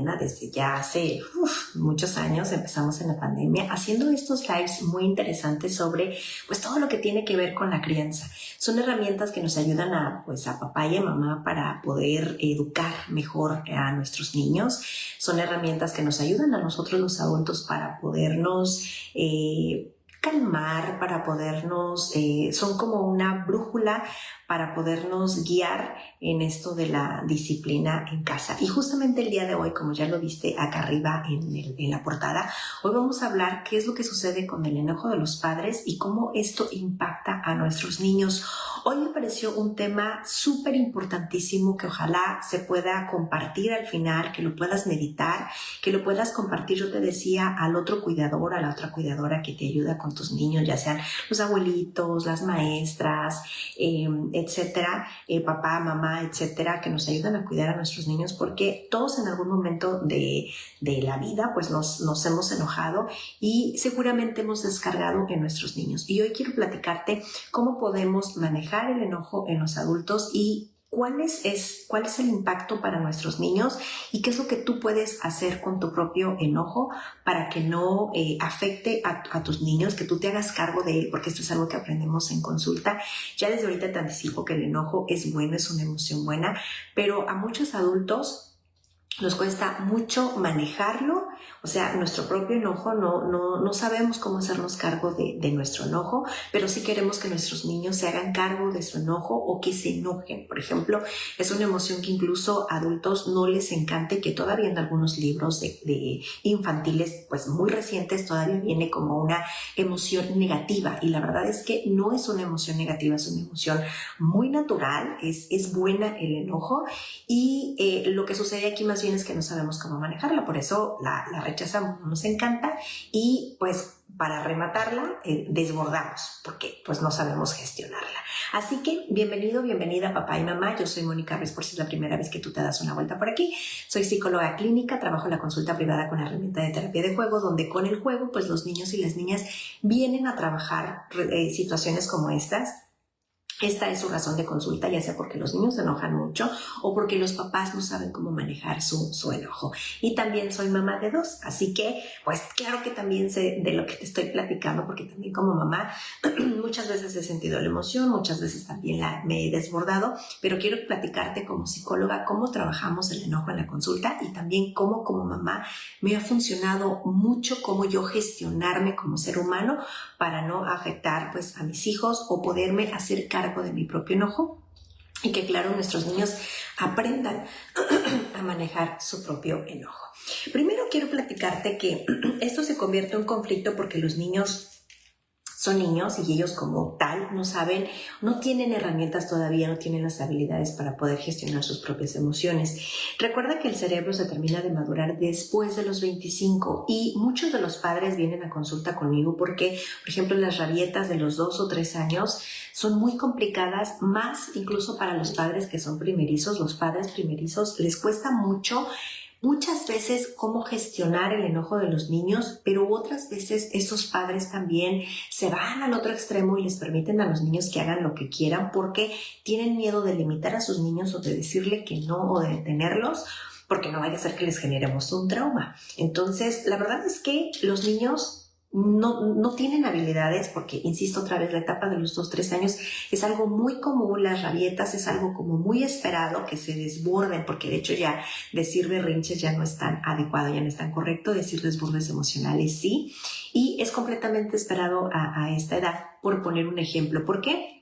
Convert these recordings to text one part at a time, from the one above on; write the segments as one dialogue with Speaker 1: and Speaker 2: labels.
Speaker 1: Mariana desde ya hace muchos años. Empezamos en la pandemia haciendo estos lives muy interesantes sobre pues todo lo que tiene que ver con la crianza. Son herramientas que nos ayudan a papá y a mamá para poder educar mejor a nuestros niños. Son herramientas que nos ayudan a nosotros los adultos para podernos calmar, para podernos, son como una brújula para podernos guiar en esto de la disciplina en casa. Y justamente el día de hoy, como ya lo viste acá arriba en la portada, hoy vamos a hablar qué es lo que sucede con el enojo de los padres y cómo esto impacta a nuestros niños. Hoy me pareció un tema súper importantísimo que ojalá se pueda compartir al final, que lo puedas meditar, que lo puedas compartir, yo te decía, al otro cuidador, a la otra cuidadora que te ayuda con tus niños, ya sean los abuelitos, las maestras, etcétera, papá, mamá, etcétera, que nos ayudan a cuidar a nuestros niños, porque todos en algún momento de la vida pues nos hemos enojado y seguramente hemos descargado en nuestros niños. Y hoy quiero platicarte cómo podemos manejar el enojo en los adultos y cuál es el impacto para nuestros niños y qué es lo que tú puedes hacer con tu propio enojo para que no afecte a tus niños, que tú te hagas cargo de él, porque esto es algo que aprendemos en consulta. Ya desde ahorita te anticipo que el enojo es bueno, es una emoción buena, pero a muchos adultos nos cuesta mucho manejarlo, o sea, nuestro propio enojo, no sabemos cómo hacernos cargo de nuestro enojo, pero sí queremos que nuestros niños se hagan cargo de su enojo o que se enojen. Por ejemplo, es una emoción que incluso a adultos no les encanta y que todavía en algunos libros de infantiles, pues muy recientes, todavía viene como una emoción negativa. Y la verdad es que no es una emoción negativa, es una emoción muy natural, es buena el enojo y lo que sucede aquí más bien es que no sabemos cómo manejarla, por eso la rechazamos, no nos encanta y pues para rematarla desbordamos porque pues no sabemos gestionarla. Así que bienvenida papá y mamá, yo soy Mónica Ruiz, por si es la primera vez que tú te das una vuelta por aquí. Soy psicóloga clínica, trabajo en la consulta privada con la herramienta de terapia de juego, donde con el juego pues los niños y las niñas vienen a trabajar situaciones como estas. Esta es su razón de consulta, ya sea porque los niños se enojan mucho o porque los papás no saben cómo manejar su enojo. Y también soy mamá de dos, así que pues claro que también sé de lo que te estoy platicando, porque también como mamá muchas veces he sentido la emoción, muchas veces también me he desbordado, pero quiero platicarte como psicóloga cómo trabajamos el enojo en la consulta y también cómo como mamá me ha funcionado mucho cómo yo gestionarme como ser humano para no afectar pues a mis hijos o poderme hacer cargo de mi propio enojo y que claro nuestros niños aprendan a manejar su propio enojo. Primero quiero platicarte que esto se convierte en un conflicto porque los niños son niños y ellos como tal no saben, no tienen herramientas todavía, no tienen las habilidades para poder gestionar sus propias emociones. Recuerda que el cerebro se termina de madurar después de los 25 y muchos de los padres vienen a consulta conmigo porque, por ejemplo, las rabietas de los 2 o 3 años son muy complicadas, más incluso para los padres que son primerizos. Los padres primerizos les cuesta muchas veces cómo gestionar el enojo de los niños, pero otras veces estos padres también se van al otro extremo y les permiten a los niños que hagan lo que quieran porque tienen miedo de limitar a sus niños o de decirle que no o de detenerlos, porque no vaya a ser que les generemos un trauma. Entonces, la verdad es que los niños no tienen habilidades porque, insisto otra vez, la etapa de los 2-3 años es algo muy común, las rabietas es algo como muy esperado que se desborden, porque de hecho ya decir berrinches ya no es tan adecuado, ya no es tan correcto, decir desbordes emocionales sí, y es completamente esperado a esta edad, por poner un ejemplo. ¿Por qué?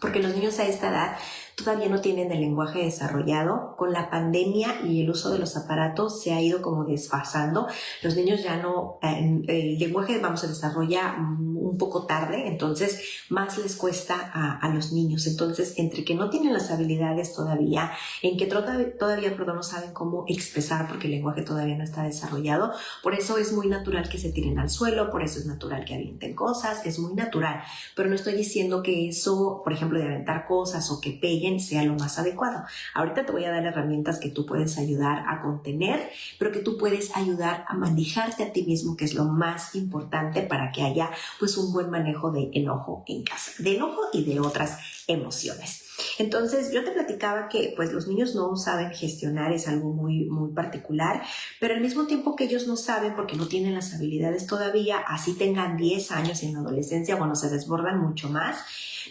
Speaker 1: Porque los niños a esta edad todavía no tienen el lenguaje desarrollado. Con la pandemia y el uso de los aparatos se ha ido como desfasando. Los niños ya no, el lenguaje se desarrolla un poco tarde, entonces más les cuesta a los niños. Entonces, entre que no tienen las habilidades todavía, en que todavía no saben cómo expresar porque el lenguaje todavía no está desarrollado, por eso es muy natural que se tiren al suelo, por eso es natural que avienten cosas, es muy natural. Pero no estoy diciendo que eso, por ejemplo, de aventar cosas o que peguen sea lo más adecuado. Ahorita te voy a dar herramientas que tú puedes ayudar a contener, pero que tú puedes ayudar a manejarte a ti mismo, que es lo más importante para que haya pues un buen manejo de enojo en casa, de enojo y de otras emociones. Entonces yo te platicaba que pues los niños no saben gestionar, es algo muy, muy particular, pero al mismo tiempo que ellos no saben porque no tienen las habilidades todavía, así tengan 10 años en la adolescencia, cuando se desbordan mucho más,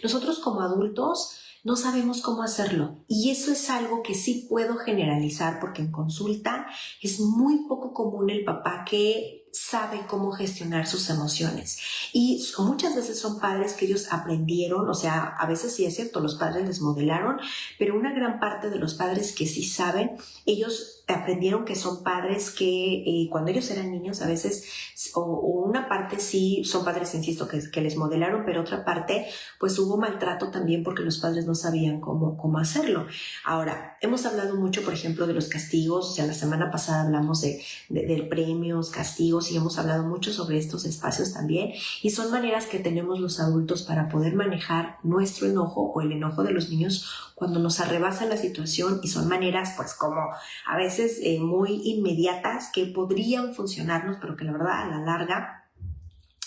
Speaker 1: nosotros como adultos no sabemos cómo hacerlo. Y eso es algo que sí puedo generalizar porque en consulta es muy poco común el papá que sabe cómo gestionar sus emociones. Y muchas veces son padres que ellos aprendieron, o sea, a veces sí es cierto, los padres les modelaron, pero una gran parte de los padres que sí saben, ellos aprendieron que son padres que cuando ellos eran niños a veces, o una parte sí son padres, insisto, que les modelaron, pero otra parte pues hubo maltrato también porque los padres no sabían cómo hacerlo. Ahora, hemos hablado mucho, por ejemplo, de los castigos, o sea, la semana pasada hablamos de premios, castigos, y hemos hablado mucho sobre estos espacios también, y son maneras que tenemos los adultos para poder manejar nuestro enojo o el enojo de los niños cuando nos arrebasa la situación, y son maneras pues como a veces muy inmediatas que podrían funcionarnos, pero que la verdad a la larga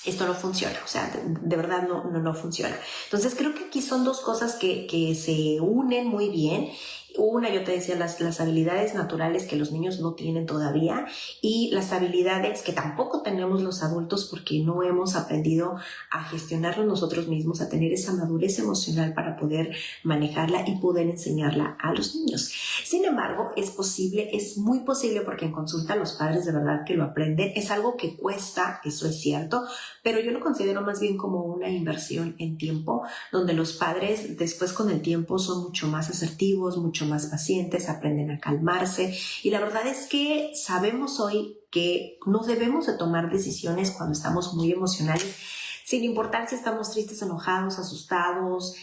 Speaker 1: esto no funciona, o sea, de verdad no funciona. Entonces creo que aquí son dos cosas que se unen muy bien. Una, yo te decía, las habilidades naturales que los niños no tienen todavía, y las habilidades que tampoco tenemos los adultos porque no hemos aprendido a gestionarlo nosotros mismos, a tener esa madurez emocional para poder manejarla y poder enseñarla a los niños. Sin embargo, es posible, es muy posible, porque en consulta los padres de verdad que lo aprenden. Es algo que cuesta, eso es cierto, pero yo lo considero más bien como una inversión en tiempo, donde los padres después con el tiempo son mucho más asertivos, mucho más pacientes, aprenden a calmarse, y la verdad es que sabemos hoy que no debemos de tomar decisiones cuando estamos muy emocionales, sin importar si estamos tristes, enojados, asustados,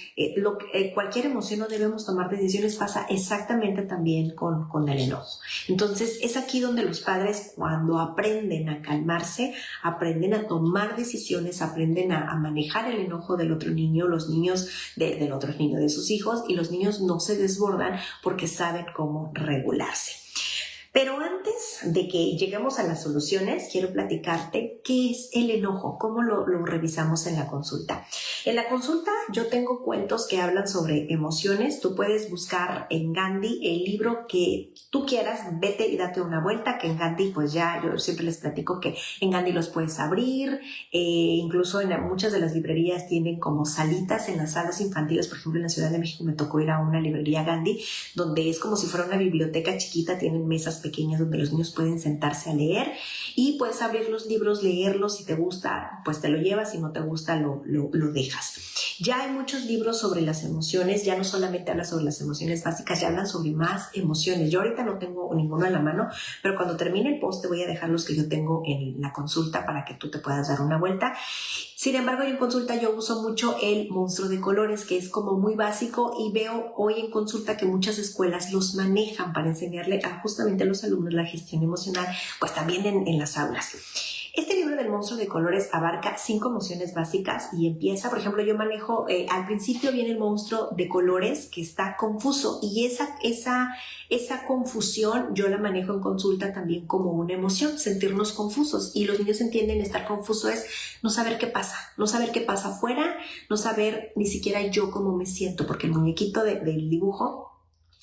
Speaker 1: cualquier emoción, no debemos tomar decisiones. Pasa exactamente también con el enojo. Entonces es aquí donde los padres, cuando aprenden a calmarse, aprenden a tomar decisiones, aprenden a manejar el enojo del otro niño, los niños del otro niño, de sus hijos, y los niños no se desbordan porque saben cómo regularse. Pero antes de que lleguemos a las soluciones, quiero platicarte qué es el enojo, cómo lo revisamos en la consulta. En la consulta yo tengo cuentos que hablan sobre emociones. Tú puedes buscar en Gandhi el libro que tú quieras, vete y date una vuelta, que en Gandhi pues ya yo siempre les platico que en Gandhi los puedes abrir, incluso en muchas de las librerías tienen como salitas en las salas infantiles. Por ejemplo, en la Ciudad de México me tocó ir a una librería Gandhi, donde es como si fuera una biblioteca chiquita, tienen mesas pequeñas donde los niños pueden sentarse a leer, y puedes abrir los libros, leerlos. Si te gusta, pues te lo llevas, si no te gusta, lo dejas. Ya hay muchos libros sobre las emociones, ya no solamente habla sobre las emociones básicas, ya hablan sobre más emociones. Yo ahorita no tengo ninguno a la mano, pero cuando termine el post te voy a dejar los que yo tengo en la consulta para que tú te puedas dar una vuelta. Sin embargo, en consulta yo uso mucho el monstruo de colores, que es como muy básico, y veo hoy en consulta que muchas escuelas los manejan para enseñarle a justamente a los alumnos la gestión emocional, pues también en las aulas. Este libro del monstruo de colores abarca 5 emociones básicas y empieza, por ejemplo, yo manejo, al principio viene el monstruo de colores que está confuso, y esa confusión yo la manejo en consulta también como una emoción, sentirnos confusos, y los niños entienden estar confuso es no saber qué pasa afuera, no saber ni siquiera yo cómo me siento, porque el muñequito del dibujo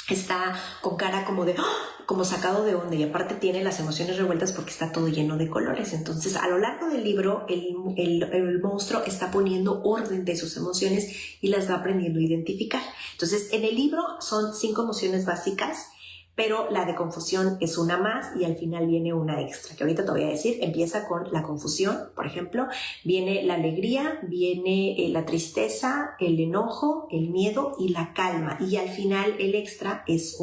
Speaker 1: está con cara como de como sacado de onda, y aparte tiene las emociones revueltas porque está todo lleno de colores. Entonces a lo largo del libro el monstruo está poniendo orden de sus emociones y las va aprendiendo a identificar. Entonces en el libro son 5 emociones básicas, pero la de confusión es una más, y al final viene una extra, que ahorita te voy a decir. Empieza con la confusión, por ejemplo, viene la alegría, viene la tristeza, el enojo, el miedo y la calma, y al final el extra es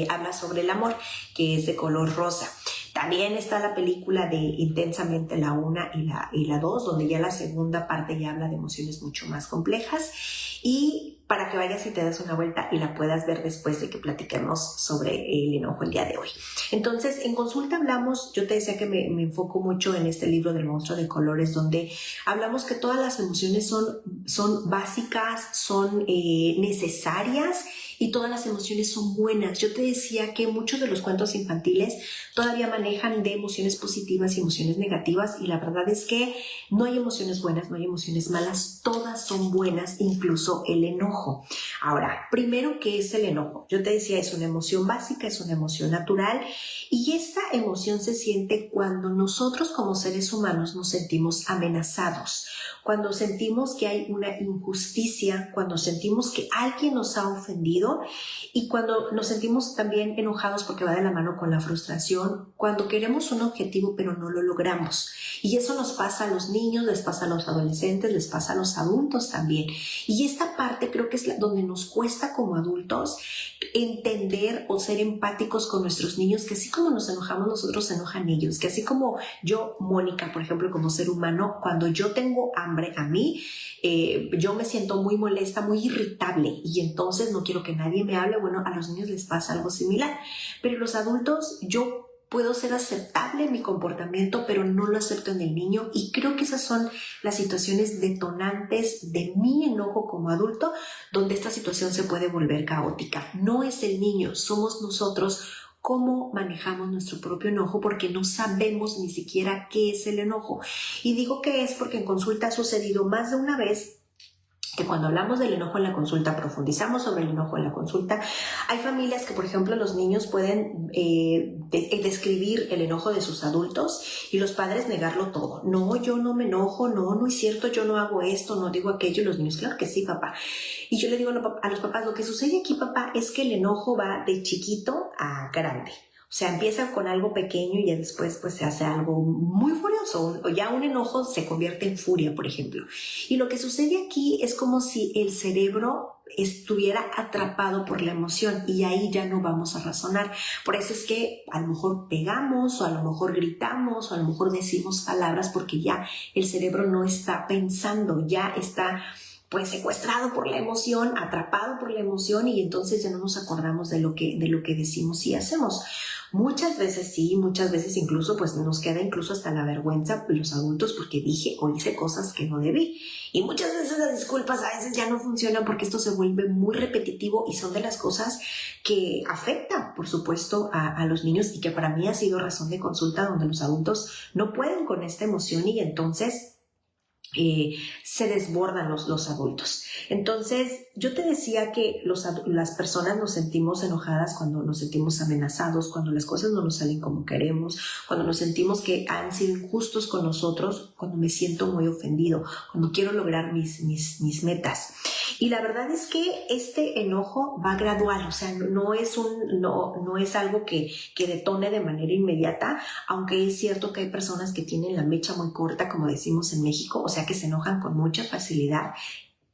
Speaker 1: habla sobre el amor, que es de color rosa. También está la película de Intensamente, la 1 y la 2, donde ya la segunda parte ya habla de emociones mucho más complejas, y para que vayas y te des una vuelta y la puedas ver después de que platiquemos sobre el enojo el día de hoy. Entonces, en consulta hablamos, yo te decía que me enfoco mucho en este libro del monstruo de colores, donde hablamos que todas las emociones son básicas, son necesarias, y todas las emociones son buenas. Yo te decía que muchos de los cuentos infantiles todavía manejan de emociones positivas y emociones negativas, y la verdad es que no hay emociones buenas, no hay emociones malas, todas son buenas, incluso el enojo. Ahora, primero, ¿qué es el enojo? Yo te decía, es una emoción básica, es una emoción natural, y esta emoción se siente cuando nosotros como seres humanos nos sentimos amenazados, cuando sentimos que hay una injusticia, cuando sentimos que alguien nos ha ofendido, y cuando nos sentimos también enojados porque va de la mano con la frustración, cuando queremos un objetivo pero no lo logramos. Y eso nos pasa a los niños, les pasa a los adolescentes, les pasa a los adultos también. Y esta parte creo que es donde nos cuesta como adultos entender o ser empáticos con nuestros niños, que así como nos enojamos nosotros, se enojan ellos, que así como yo, Mónica, por ejemplo, como ser humano, cuando yo tengo hambre a mí, yo me siento muy molesta, muy irritable, y entonces no quiero que nadie me hable. Bueno, a los niños les pasa algo similar, pero los adultos, yo puedo ser aceptable en mi comportamiento, pero no lo acepto en el niño, y creo que esas son las situaciones detonantes de mi enojo como adulto, donde esta situación se puede volver caótica. No es el niño, somos nosotros cómo manejamos nuestro propio enojo, porque no sabemos ni siquiera qué es el enojo. Y digo que es porque en consulta ha sucedido más de una vez que cuando hablamos del enojo en la consulta, profundizamos sobre el enojo en la consulta, hay familias que, por ejemplo, los niños pueden describir el enojo de sus adultos y los padres negarlo todo. No, yo no me enojo, no es cierto, yo no hago esto, no digo aquello, y los niños, claro que sí, papá. Y yo le digo a los papás, lo que sucede aquí, papá, es que el enojo va de chiquito a grande. O sea, empieza con algo pequeño y ya después pues se hace algo muy furioso, o ya un enojo se convierte en furia, por ejemplo. Y lo que sucede aquí es como si el cerebro estuviera atrapado por la emoción, y ahí ya no vamos a razonar. Por eso es que a lo mejor pegamos, o a lo mejor gritamos, o a lo mejor decimos palabras, porque ya el cerebro no está pensando, ya está pues secuestrado por la emoción, atrapado por la emoción, y entonces ya no nos acordamos de lo que decimos y hacemos. Muchas veces sí, muchas veces incluso pues nos queda incluso hasta la vergüenza los adultos, porque dije o hice cosas que no debí. Y muchas veces las disculpas a veces ya no funcionan, porque esto se vuelve muy repetitivo, y son de las cosas que afectan, por supuesto, a los niños, y que para mí ha sido razón de consulta, donde los adultos no pueden con esta emoción, y entonces se desbordan los adultos. Entonces, yo te decía que las personas nos sentimos enojadas cuando nos sentimos amenazados, cuando las cosas no nos salen como queremos, cuando nos sentimos que han sido injustos con nosotros, cuando me siento muy ofendido, cuando quiero lograr mis metas. Y la verdad es que este enojo va gradual, o sea, no es algo que detone de manera inmediata, aunque es cierto que hay personas que tienen la mecha muy corta, como decimos en México, o sea, que se enojan con mucha facilidad.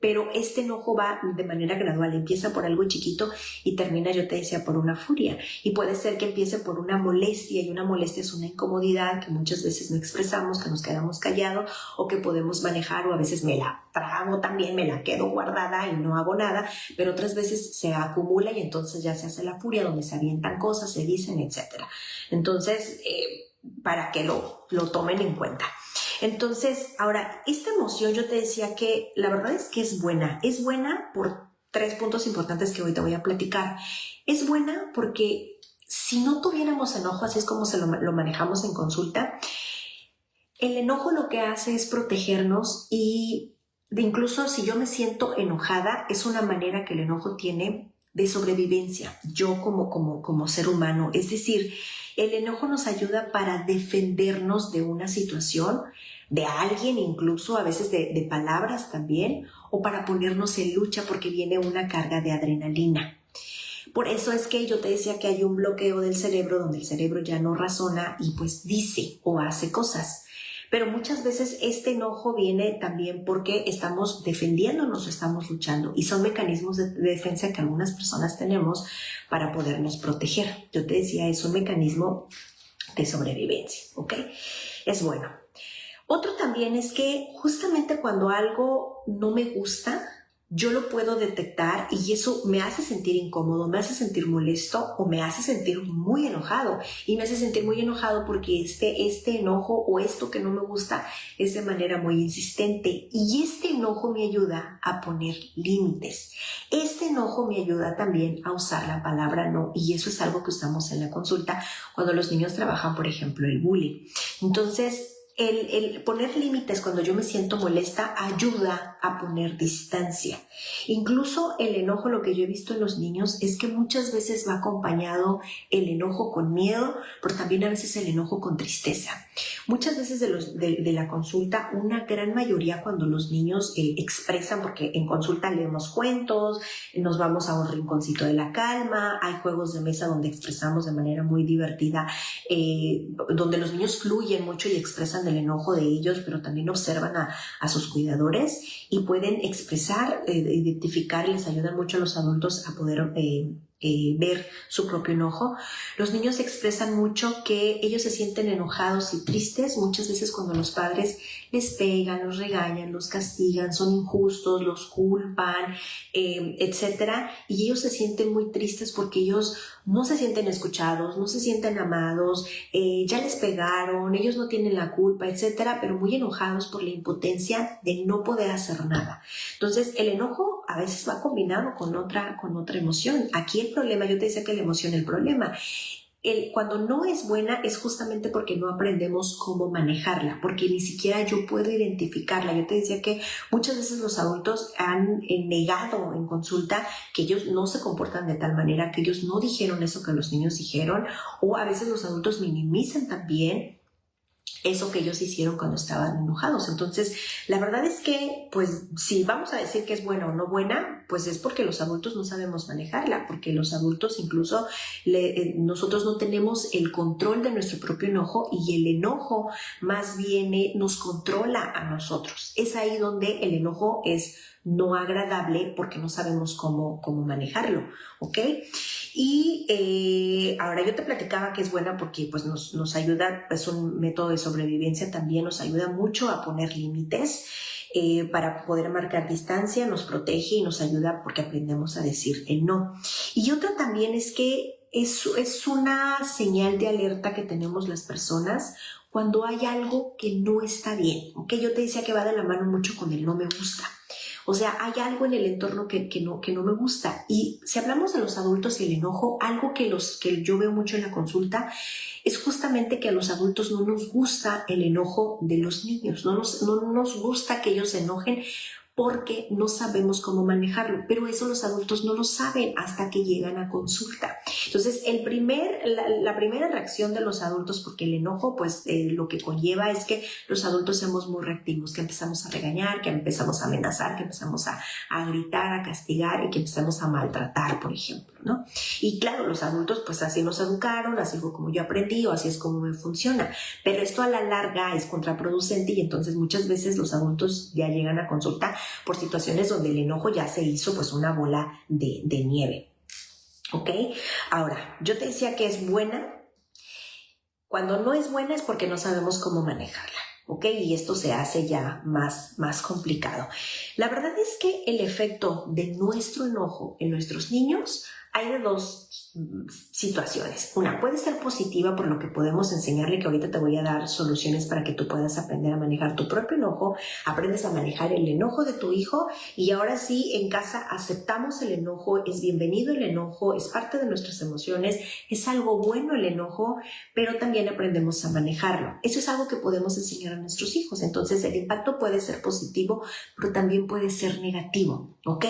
Speaker 1: Pero este enojo va de manera gradual, empieza por algo chiquito y termina, yo te decía, por una furia. Y puede ser que empiece por una molestia, y una molestia es una incomodidad que muchas veces no expresamos, que nos quedamos callados, o que podemos manejar, o a veces me la trago también, me la quedo guardada y no hago nada, pero otras veces se acumula y entonces ya se hace la furia, donde se avientan cosas, se dicen, etc. Entonces, para que lo tomen en cuenta. Entonces, ahora, esta emoción, yo te decía que la verdad es que es buena por 3 puntos importantes que hoy te voy a platicar. Es buena porque si no tuviéramos enojo, así es como lo manejamos en consulta, el enojo lo que hace es protegernos, y incluso si yo me siento enojada, es una manera que el enojo tiene de sobrevivencia, yo como ser humano. Es decir, el enojo nos ayuda para defendernos de una situación, de alguien, incluso a veces de palabras también, o para ponernos en lucha porque viene una carga de adrenalina. Por eso es que yo te decía que hay un bloqueo del cerebro, donde el cerebro ya no razona y pues dice o hace cosas. Pero muchas veces este enojo viene también porque estamos defendiéndonos o estamos luchando, y son mecanismos de defensa que algunas personas tenemos para podernos proteger. Yo te decía, es un mecanismo de sobrevivencia, ¿ok? Es bueno. Otro también es que justamente cuando algo no me gusta, yo lo puedo detectar y eso me hace sentir incómodo, me hace sentir molesto o me hace sentir muy enojado. Y me hace sentir muy enojado porque este enojo o esto que no me gusta es de manera muy insistente. Y este enojo me ayuda a poner límites. Este enojo me ayuda también a usar la palabra no. Y eso es algo que usamos en la consulta cuando los niños trabajan, por ejemplo, el bullying. Entonces, el poner límites cuando yo me siento molesta ayuda a poner distancia. Incluso el enojo, lo que yo he visto en los niños es que muchas veces va acompañado el enojo con miedo, pero también a veces el enojo con tristeza. Muchas veces de la consulta, una gran mayoría cuando los niños expresan, porque en consulta leemos cuentos, nos vamos a un rinconcito de la calma, hay juegos de mesa donde expresamos de manera muy divertida, donde los niños fluyen mucho y expresan del enojo de ellos, pero también observan a sus cuidadores y pueden expresar, identificar, les ayudan mucho a los adultos a poder ver su propio enojo. Los niños expresan mucho que ellos se sienten enojados y tristes muchas veces cuando los padres les pegan, los regañan, los castigan, son injustos, los culpan, etcétera, y ellos se sienten muy tristes porque ellos no se sienten escuchados, no se sienten amados, ya les pegaron, ellos no tienen la culpa, etcétera, pero muy enojados por la impotencia de no poder hacer nada. Entonces, el enojo a veces va combinado con otra emoción. Aquí el problema, yo te decía que la emoción, el problema, cuando no es buena es justamente porque no aprendemos cómo manejarla, porque ni siquiera yo puedo identificarla. Yo te decía que muchas veces los adultos han negado en consulta que ellos no se comportan de tal manera, que ellos no dijeron eso que los niños dijeron, o a veces los adultos minimizan también eso que ellos hicieron cuando estaban enojados. Entonces, la verdad es que, pues, si vamos a decir que es buena o no buena, pues es porque los adultos no sabemos manejarla, porque los adultos incluso nosotros no tenemos el control de nuestro propio enojo y el enojo más bien nos controla a nosotros. Es ahí donde el enojo es no agradable porque no sabemos cómo manejarlo, ¿ok? Y ahora yo te platicaba que es buena porque pues nos ayuda, es un método de sobrevivencia, también nos ayuda mucho a poner límites para poder marcar distancia, nos protege y nos ayuda porque aprendemos a decir el no. Y otra también es que es una señal de alerta que tenemos las personas cuando hay algo que no está bien, ¿ok? Yo te decía que va de la mano mucho con el no me gusta. O sea, hay algo en el entorno que no me gusta. Y si hablamos de los adultos y el enojo, algo que yo veo mucho en la consulta es justamente que a los adultos no nos gusta el enojo de los niños. No nos gusta que ellos se enojen porque no sabemos cómo manejarlo, pero eso los adultos no lo saben hasta que llegan a consulta. Entonces, la primera reacción de los adultos, porque el enojo, pues lo que conlleva es que los adultos somos muy reactivos, que empezamos a regañar, que empezamos a amenazar, que empezamos a gritar, a castigar y que empezamos a maltratar, por ejemplo, ¿no? Y claro, los adultos, pues así nos educaron, así fue como yo aprendí o así es como me funciona, pero esto a la larga es contraproducente y entonces muchas veces los adultos ya llegan a consulta por situaciones donde el enojo ya se hizo pues una bola de nieve, ¿ok? Ahora, yo te decía que es buena. Cuando no es buena es porque no sabemos cómo manejarla, ¿ok? Y esto se hace ya más complicado. La verdad es que el efecto de nuestro enojo en nuestros niños hay de dos situaciones. Una puede ser positiva por lo que podemos enseñarle, que ahorita te voy a dar soluciones para que tú puedas aprender a manejar tu propio enojo, aprendes a manejar el enojo de tu hijo y ahora sí en casa aceptamos el enojo, es bienvenido el enojo, es parte de nuestras emociones, es algo bueno el enojo, pero también aprendemos a manejarlo. Eso es algo que podemos enseñar a nuestros hijos. Entonces el impacto puede ser positivo, pero también puede ser negativo, ¿ok?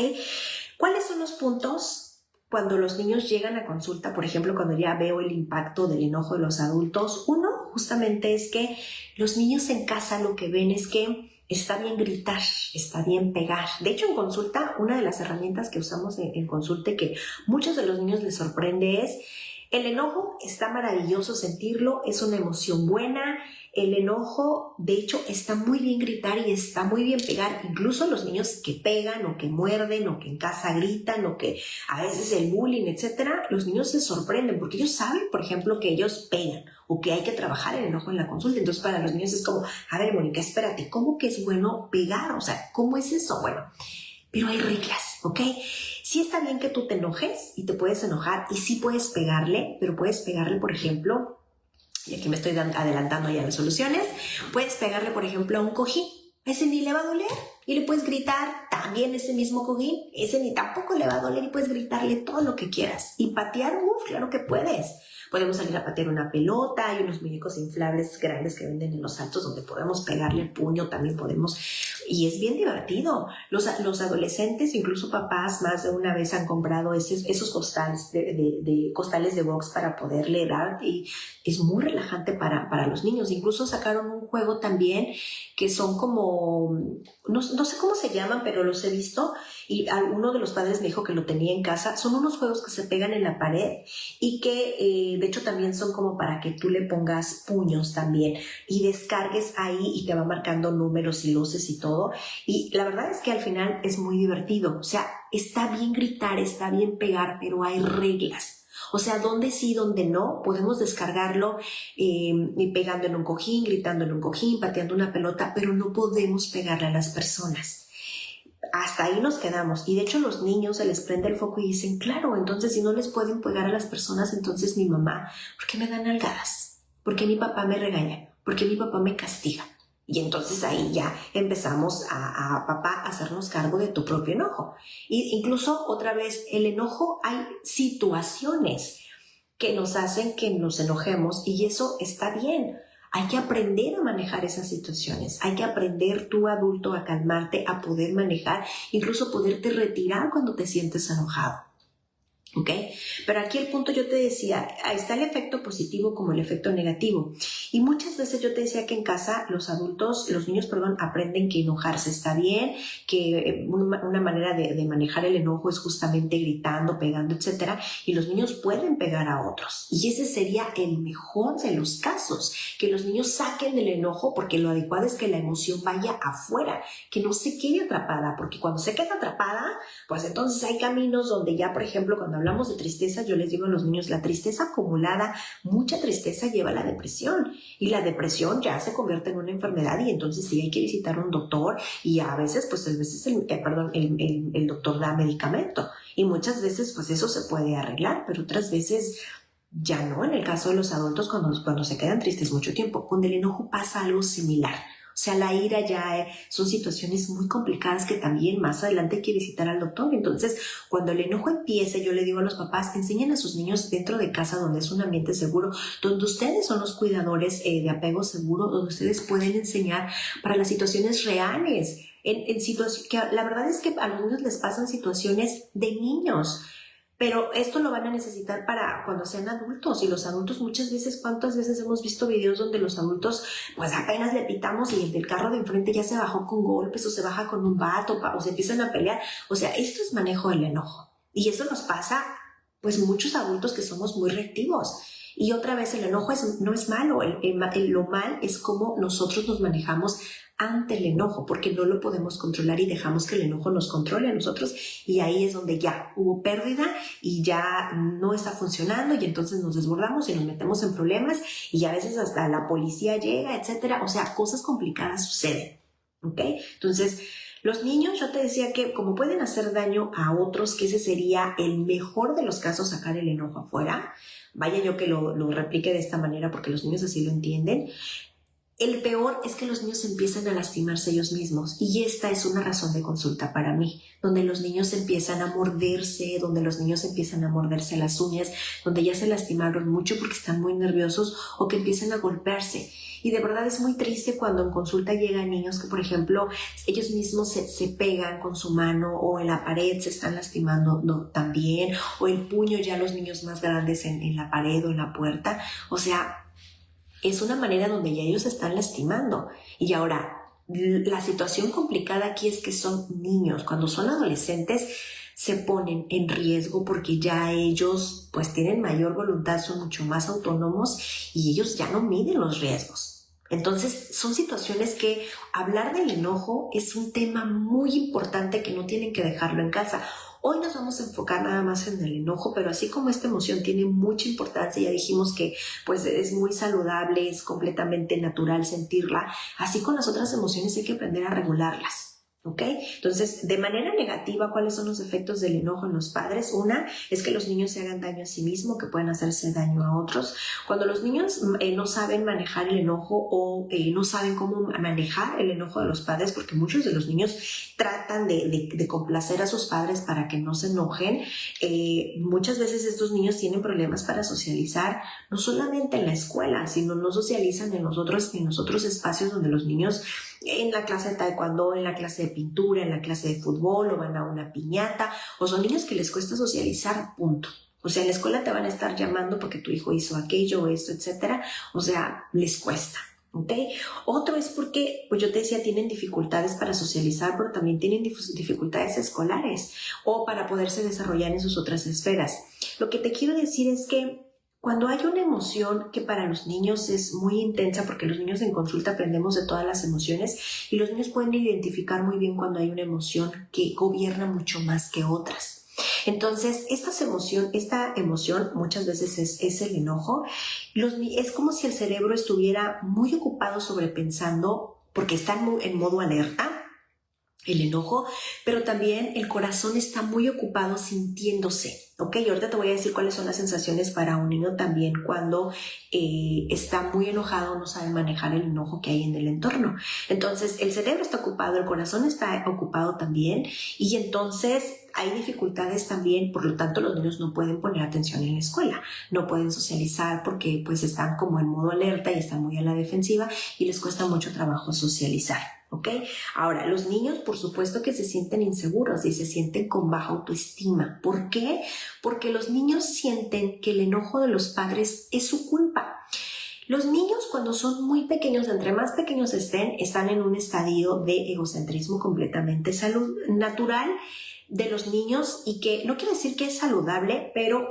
Speaker 1: ¿Cuáles son los puntos? Cuando los niños llegan a consulta, por ejemplo, cuando ya veo el impacto del enojo de los adultos, uno justamente es que los niños en casa lo que ven es que está bien gritar, está bien pegar. De hecho, en consulta, una de las herramientas que usamos en consulta y que muchos de los niños les sorprende es el enojo. Está maravilloso sentirlo, es una emoción buena. El enojo, de hecho, está muy bien gritar y está muy bien pegar. Incluso los niños que pegan o que muerden o que en casa gritan o que a veces el bullying, etcétera, los niños se sorprenden porque ellos saben, por ejemplo, que ellos pegan o que hay que trabajar el enojo en la consulta. Entonces, para los niños es como, a ver, Mónica, espérate, ¿cómo que es bueno pegar? O sea, ¿cómo es eso? Bueno, pero hay reglas, ¿ok? Sí está bien que tú te enojes y te puedes enojar y sí puedes pegarle, pero puedes pegarle, por ejemplo, y aquí me estoy adelantando ya las soluciones, puedes pegarle, por ejemplo, a un cojín. Ese ni le va a doler y le puedes gritar también ese mismo cojín, ese ni tampoco le va a doler y puedes gritarle todo lo que quieras. Y patear, claro que puedes. Podemos salir a patear una pelota, hay unos muñecos inflables grandes que venden en los altos donde podemos pegarle el puño, también podemos, y es bien divertido. Los adolescentes, incluso papás, más de una vez han comprado esos costales costales de box para poderle dar, y es muy relajante para los niños. Incluso sacaron un juego también que son como, no sé cómo se llaman, pero los he visto, y uno de los padres me dijo que lo tenía en casa. Son unos juegos que se pegan en la pared y que de hecho también son como para que tú le pongas puños también y descargues ahí y te va marcando números y luces y todo. Y la verdad es que al final es muy divertido. O sea, está bien gritar, está bien pegar, pero hay reglas. O sea, donde sí, donde no, podemos descargarlo pegando en un cojín, gritando en un cojín, pateando una pelota, pero no podemos pegarle a las personas. Hasta ahí nos quedamos. Y de hecho los niños se les prende el foco y dicen, claro, entonces si no les pueden pegar a las personas, entonces mi mamá, ¿por qué me dan nalgadas? ¿Por qué mi papá me regaña? ¿Por qué mi papá me castiga? Y entonces ahí ya empezamos a papá a hacernos cargo de tu propio enojo. Y incluso otra vez, el enojo, hay situaciones que nos hacen que nos enojemos y eso está bien. Hay que aprender a manejar esas situaciones. Hay que aprender tú, adulto, a calmarte, a poder manejar, incluso poderte retirar cuando te sientes enojado. ¿Ok? Pero aquí el punto, yo te decía, está el efecto positivo como el efecto negativo. Y muchas veces yo te decía que en casa los niños, aprenden que enojarse está bien, que una manera de manejar el enojo es justamente gritando, pegando, etcétera. Y los niños pueden pegar a otros. Y ese sería el mejor de los casos, que los niños saquen el enojo, porque lo adecuado es que la emoción vaya afuera, que no se quede atrapada, porque cuando se queda atrapada, pues entonces hay caminos donde ya, por ejemplo, cuando hablamos de tristeza, yo les digo a los niños, la tristeza acumulada, mucha tristeza lleva a la depresión, y la depresión ya se convierte en una enfermedad y entonces sí hay que visitar a un doctor, y a veces el doctor da medicamento y muchas veces pues eso se puede arreglar, pero otras veces ya no. En el caso de los adultos, cuando se quedan tristes mucho tiempo, con el enojo pasa algo similar. O sea, la ira ya son situaciones muy complicadas que también más adelante hay que visitar al doctor. Entonces, cuando el enojo empiece, yo le digo a los papás, enseñen a sus niños dentro de casa, donde es un ambiente seguro, donde ustedes son los cuidadores de apego seguro, donde ustedes pueden enseñar para las situaciones reales. Que la verdad es que a los niños les pasan situaciones de niños, pero esto lo van a necesitar para cuando sean adultos. Y los adultos muchas veces, ¿cuántas veces hemos visto videos donde los adultos pues apenas le pitamos y el del carro de enfrente ya se bajó con golpes o se baja con un bat o se empiezan a pelear? O sea, esto es manejo del enojo. Y eso nos pasa pues muchos adultos que somos muy reactivos. Y otra vez, el enojo no es malo. Lo mal es cómo nosotros nos manejamos ante el enojo, porque no lo podemos controlar y dejamos que el enojo nos controle a nosotros, y ahí es donde ya hubo pérdida y ya no está funcionando, y entonces nos desbordamos y nos metemos en problemas y a veces hasta la policía llega, etcétera. O sea, cosas complicadas suceden, ¿ok? Entonces, los niños, yo te decía que como pueden hacer daño a otros, que ese sería el mejor de los casos, sacar el enojo afuera. Vaya yo que lo replique de esta manera porque los niños así lo entienden. El peor es que los niños empiezan a lastimarse ellos mismos, y esta es una razón de consulta para mí, donde los niños empiezan a morderse, donde los niños empiezan a morderse las uñas, donde ya se lastimaron mucho porque están muy nerviosos o que empiezan a golpearse. Y de verdad es muy triste cuando en consulta llegan niños que, por ejemplo, ellos mismos se pegan con su mano, o en la pared se están lastimando también, o el puño ya los niños más grandes en la pared o en la puerta. O sea, es una manera donde ya ellos se están lastimando. Y ahora, la situación complicada aquí es que son niños. Cuando son adolescentes se ponen en riesgo porque ya ellos pues tienen mayor voluntad, son mucho más autónomos y ellos ya no miden los riesgos. Entonces son situaciones que hablar del enojo es un tema muy importante que no tienen que dejarlo en casa. Hoy nos vamos a enfocar nada más en el enojo, pero así como esta emoción tiene mucha importancia, ya dijimos que pues es muy saludable, es completamente natural sentirla, así con las otras emociones hay que aprender a regularlas. ¿Ok? Entonces, de manera negativa, ¿cuáles son los efectos del enojo en los padres? Una es que los niños se hagan daño a sí mismos, que pueden hacerse daño a otros. Cuando los niños no saben manejar el enojo o no saben cómo manejar el enojo de los padres, porque muchos de los niños tratan de complacer a sus padres para que no se enojen, muchas veces estos niños tienen problemas para socializar, no solamente en la escuela, sino no socializan en los otros espacios donde los niños, en la clase de taekwondo, en la clase de pintura, en la clase de fútbol, o van a una piñata, o son niños que les cuesta socializar, punto. O sea, en la escuela te van a estar llamando porque tu hijo hizo aquello, esto, etcétera. O sea, les cuesta. ¿Ok? Otro es porque, pues yo te decía, tienen dificultades para socializar, pero también tienen dificultades escolares o para poderse desarrollar en sus otras esferas. Lo que te quiero decir es que cuando hay una emoción que para los niños es muy intensa, porque los niños en consulta aprendemos de todas las emociones y los niños pueden identificar muy bien cuando hay una emoción que gobierna mucho más que otras. Entonces, esta emoción muchas veces es el enojo. Es como si el cerebro estuviera muy ocupado sobrepensando, porque está en modo alerta, el enojo, pero también el corazón está muy ocupado sintiéndose. Ok, y ahorita te voy a decir cuáles son las sensaciones para un niño también cuando está muy enojado, no sabe manejar el enojo que hay en el entorno. Entonces, el cerebro está ocupado, el corazón está ocupado también, y entonces hay dificultades también, por lo tanto los niños no pueden poner atención en la escuela, no pueden socializar porque pues están como en modo alerta y están muy a la defensiva y les cuesta mucho trabajo socializar. ¿Ok? Ahora, los niños, por supuesto que se sienten inseguros y se sienten con baja autoestima. ¿Por qué? Porque los niños sienten que el enojo de los padres es su culpa. Los niños, cuando son muy pequeños, entre más pequeños están en un estadio de egocentrismo completamente natural de los niños, y que no quiero decir que es saludable, pero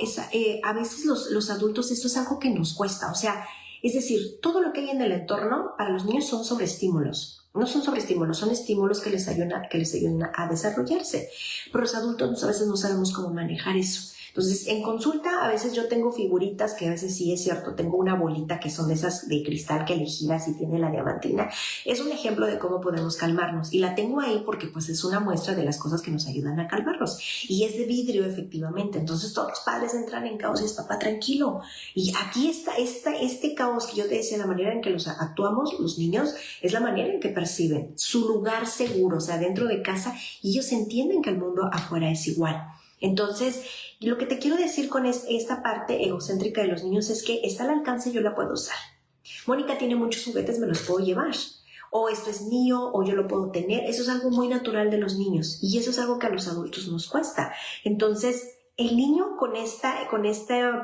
Speaker 1: a veces los adultos esto es algo que nos cuesta. O sea, es decir, todo lo que hay en el entorno para los niños son sobreestímulos. No son sobreestímulos, son estímulos que les ayudan a desarrollarse. Pero los adultos a veces no sabemos cómo manejar eso. Entonces, en consulta a veces yo tengo figuritas que a veces sí es cierto, tengo una bolita que son de esas de cristal que le giras y tiene la diamantina. Es un ejemplo de cómo podemos calmarnos y la tengo ahí porque pues es una muestra de las cosas que nos ayudan a calmarnos. Y es de vidrio efectivamente, entonces todos los padres entran en caos y es papá tranquilo. Y aquí está este caos que yo te decía, la manera en que los actuamos los niños es la manera en que perciben su lugar seguro, o sea, dentro de casa, y ellos entienden que el mundo afuera es igual. Entonces, lo que te quiero decir con esta parte egocéntrica de los niños es que está al alcance, yo la puedo usar. Mónica tiene muchos juguetes, me los puedo llevar. O esto es mío, o yo lo puedo tener. Eso es algo muy natural de los niños y eso es algo que a los adultos nos cuesta. Entonces, el niño con esta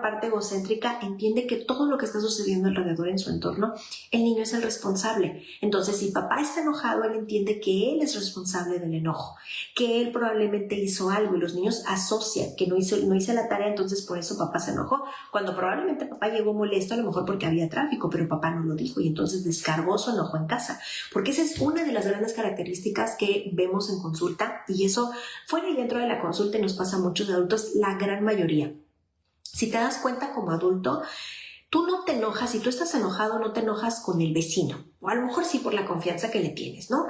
Speaker 1: parte egocéntrica entiende que todo lo que está sucediendo alrededor en su entorno, el niño es el responsable. Entonces, si papá está enojado, él entiende que él es responsable del enojo, que él probablemente hizo algo, y los niños asocian que no hice la tarea, entonces por eso papá se enojó, cuando probablemente papá llegó molesto, a lo mejor porque había tráfico, pero papá no lo dijo y entonces descargó su enojo en casa. Porque esa es una de las grandes características que vemos en consulta, y eso fuera y dentro de la consulta nos pasa a muchos adultos, la gran mayoría. Si te das cuenta como adulto, tú no te enojas, si tú estás enojado, no te enojas con el vecino, o a lo mejor sí por la confianza que le tienes, ¿no?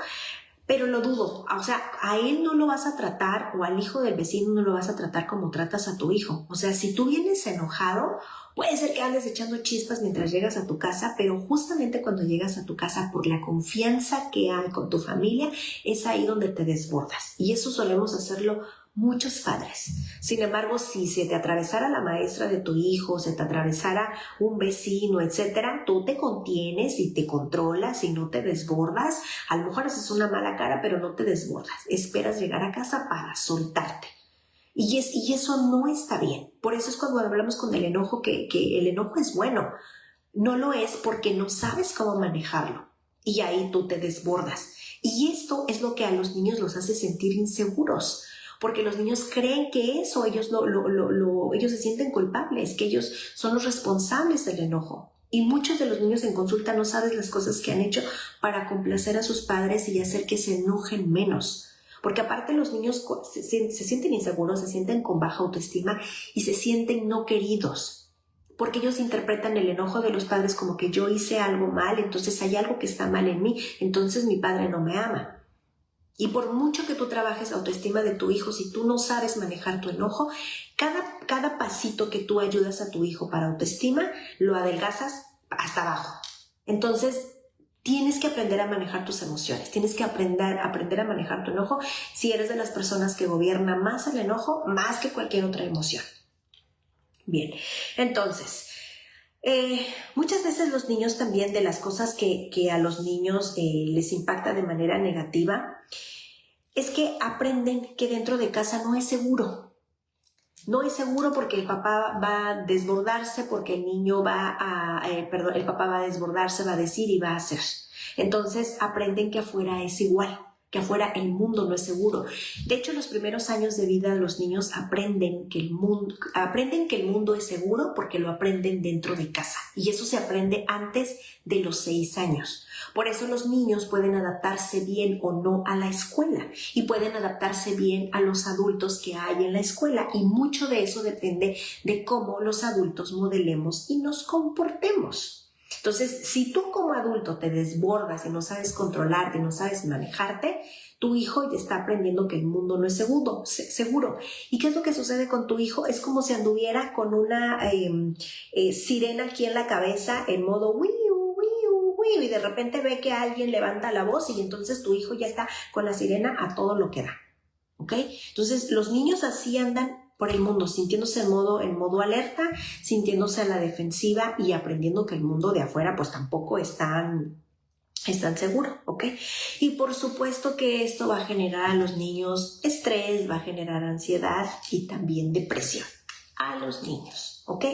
Speaker 1: Pero lo dudo, o sea, a él no lo vas a tratar, o al hijo del vecino no lo vas a tratar como tratas a tu hijo. O sea, si tú vienes enojado, puede ser que andes echando chispas mientras llegas a tu casa, pero justamente cuando llegas a tu casa, por la confianza que hay con tu familia, es ahí donde te desbordas. Y eso solemos hacerlo muchos padres. Sin embargo, si se te atravesara la maestra de tu hijo, se te atravesara un vecino, etcétera, tú te contienes y te controlas y no te desbordas. A lo mejor haces una mala cara, pero no te desbordas. Esperas llegar a casa para soltarte. Y eso no está bien. Por eso es cuando hablamos con el enojo que el enojo es bueno. No lo es porque no sabes cómo manejarlo. Y ahí tú te desbordas. Y esto es lo que a los niños los hace sentir inseguros. Porque los niños creen que eso, ellos se sienten culpables, que ellos son los responsables del enojo. Y muchos de los niños en consulta no saben las cosas que han hecho para complacer a sus padres y hacer que se enojen menos. Porque aparte los niños se sienten inseguros, se sienten con baja autoestima y se sienten no queridos. Porque ellos interpretan el enojo de los padres como que yo hice algo mal, entonces hay algo que está mal en mí, entonces mi padre no me ama. Y por mucho que tú trabajes la autoestima de tu hijo, si tú no sabes manejar tu enojo, cada pasito que tú ayudas a tu hijo para autoestima, lo adelgazas hasta abajo. Entonces, tienes que aprender a manejar tus emociones, tienes que aprender a manejar tu enojo si eres de las personas que gobierna más el enojo, más que cualquier otra emoción. Bien, entonces, muchas veces los niños también, de las cosas que a los niños les impacta de manera negativa, es que aprenden que dentro de casa no es seguro. No es seguro porque el papá va a desbordarse, porque el niño el papá va a desbordarse, va a decir y va a hacer. Entonces aprenden que afuera es igual, que afuera el mundo no es seguro. De hecho, los primeros años de vida los niños aprenden que el mundo es seguro porque lo aprenden dentro de casa. Y eso se aprende antes de los 6 años. Por eso los niños pueden adaptarse bien o no a la escuela y pueden adaptarse bien a los adultos que hay en la escuela, y mucho de eso depende de cómo los adultos modelemos y nos comportemos. Entonces, si tú como adulto te desbordas y no sabes controlarte, no sabes manejarte, tu hijo ya está aprendiendo que el mundo no es seguro. ¿Y qué es lo que sucede con tu hijo? Es como si anduviera con una sirena aquí en la cabeza en modo y de repente ve que alguien levanta la voz y entonces tu hijo ya está con la sirena a todo lo que da. ¿Ok? Entonces los niños así andan por el mundo, sintiéndose en modo alerta, sintiéndose a la defensiva y aprendiendo que el mundo de afuera pues tampoco es tan seguro, ¿ok? Y por supuesto que esto va a generar a los niños estrés, va a generar ansiedad y también depresión a los niños, ¿ok?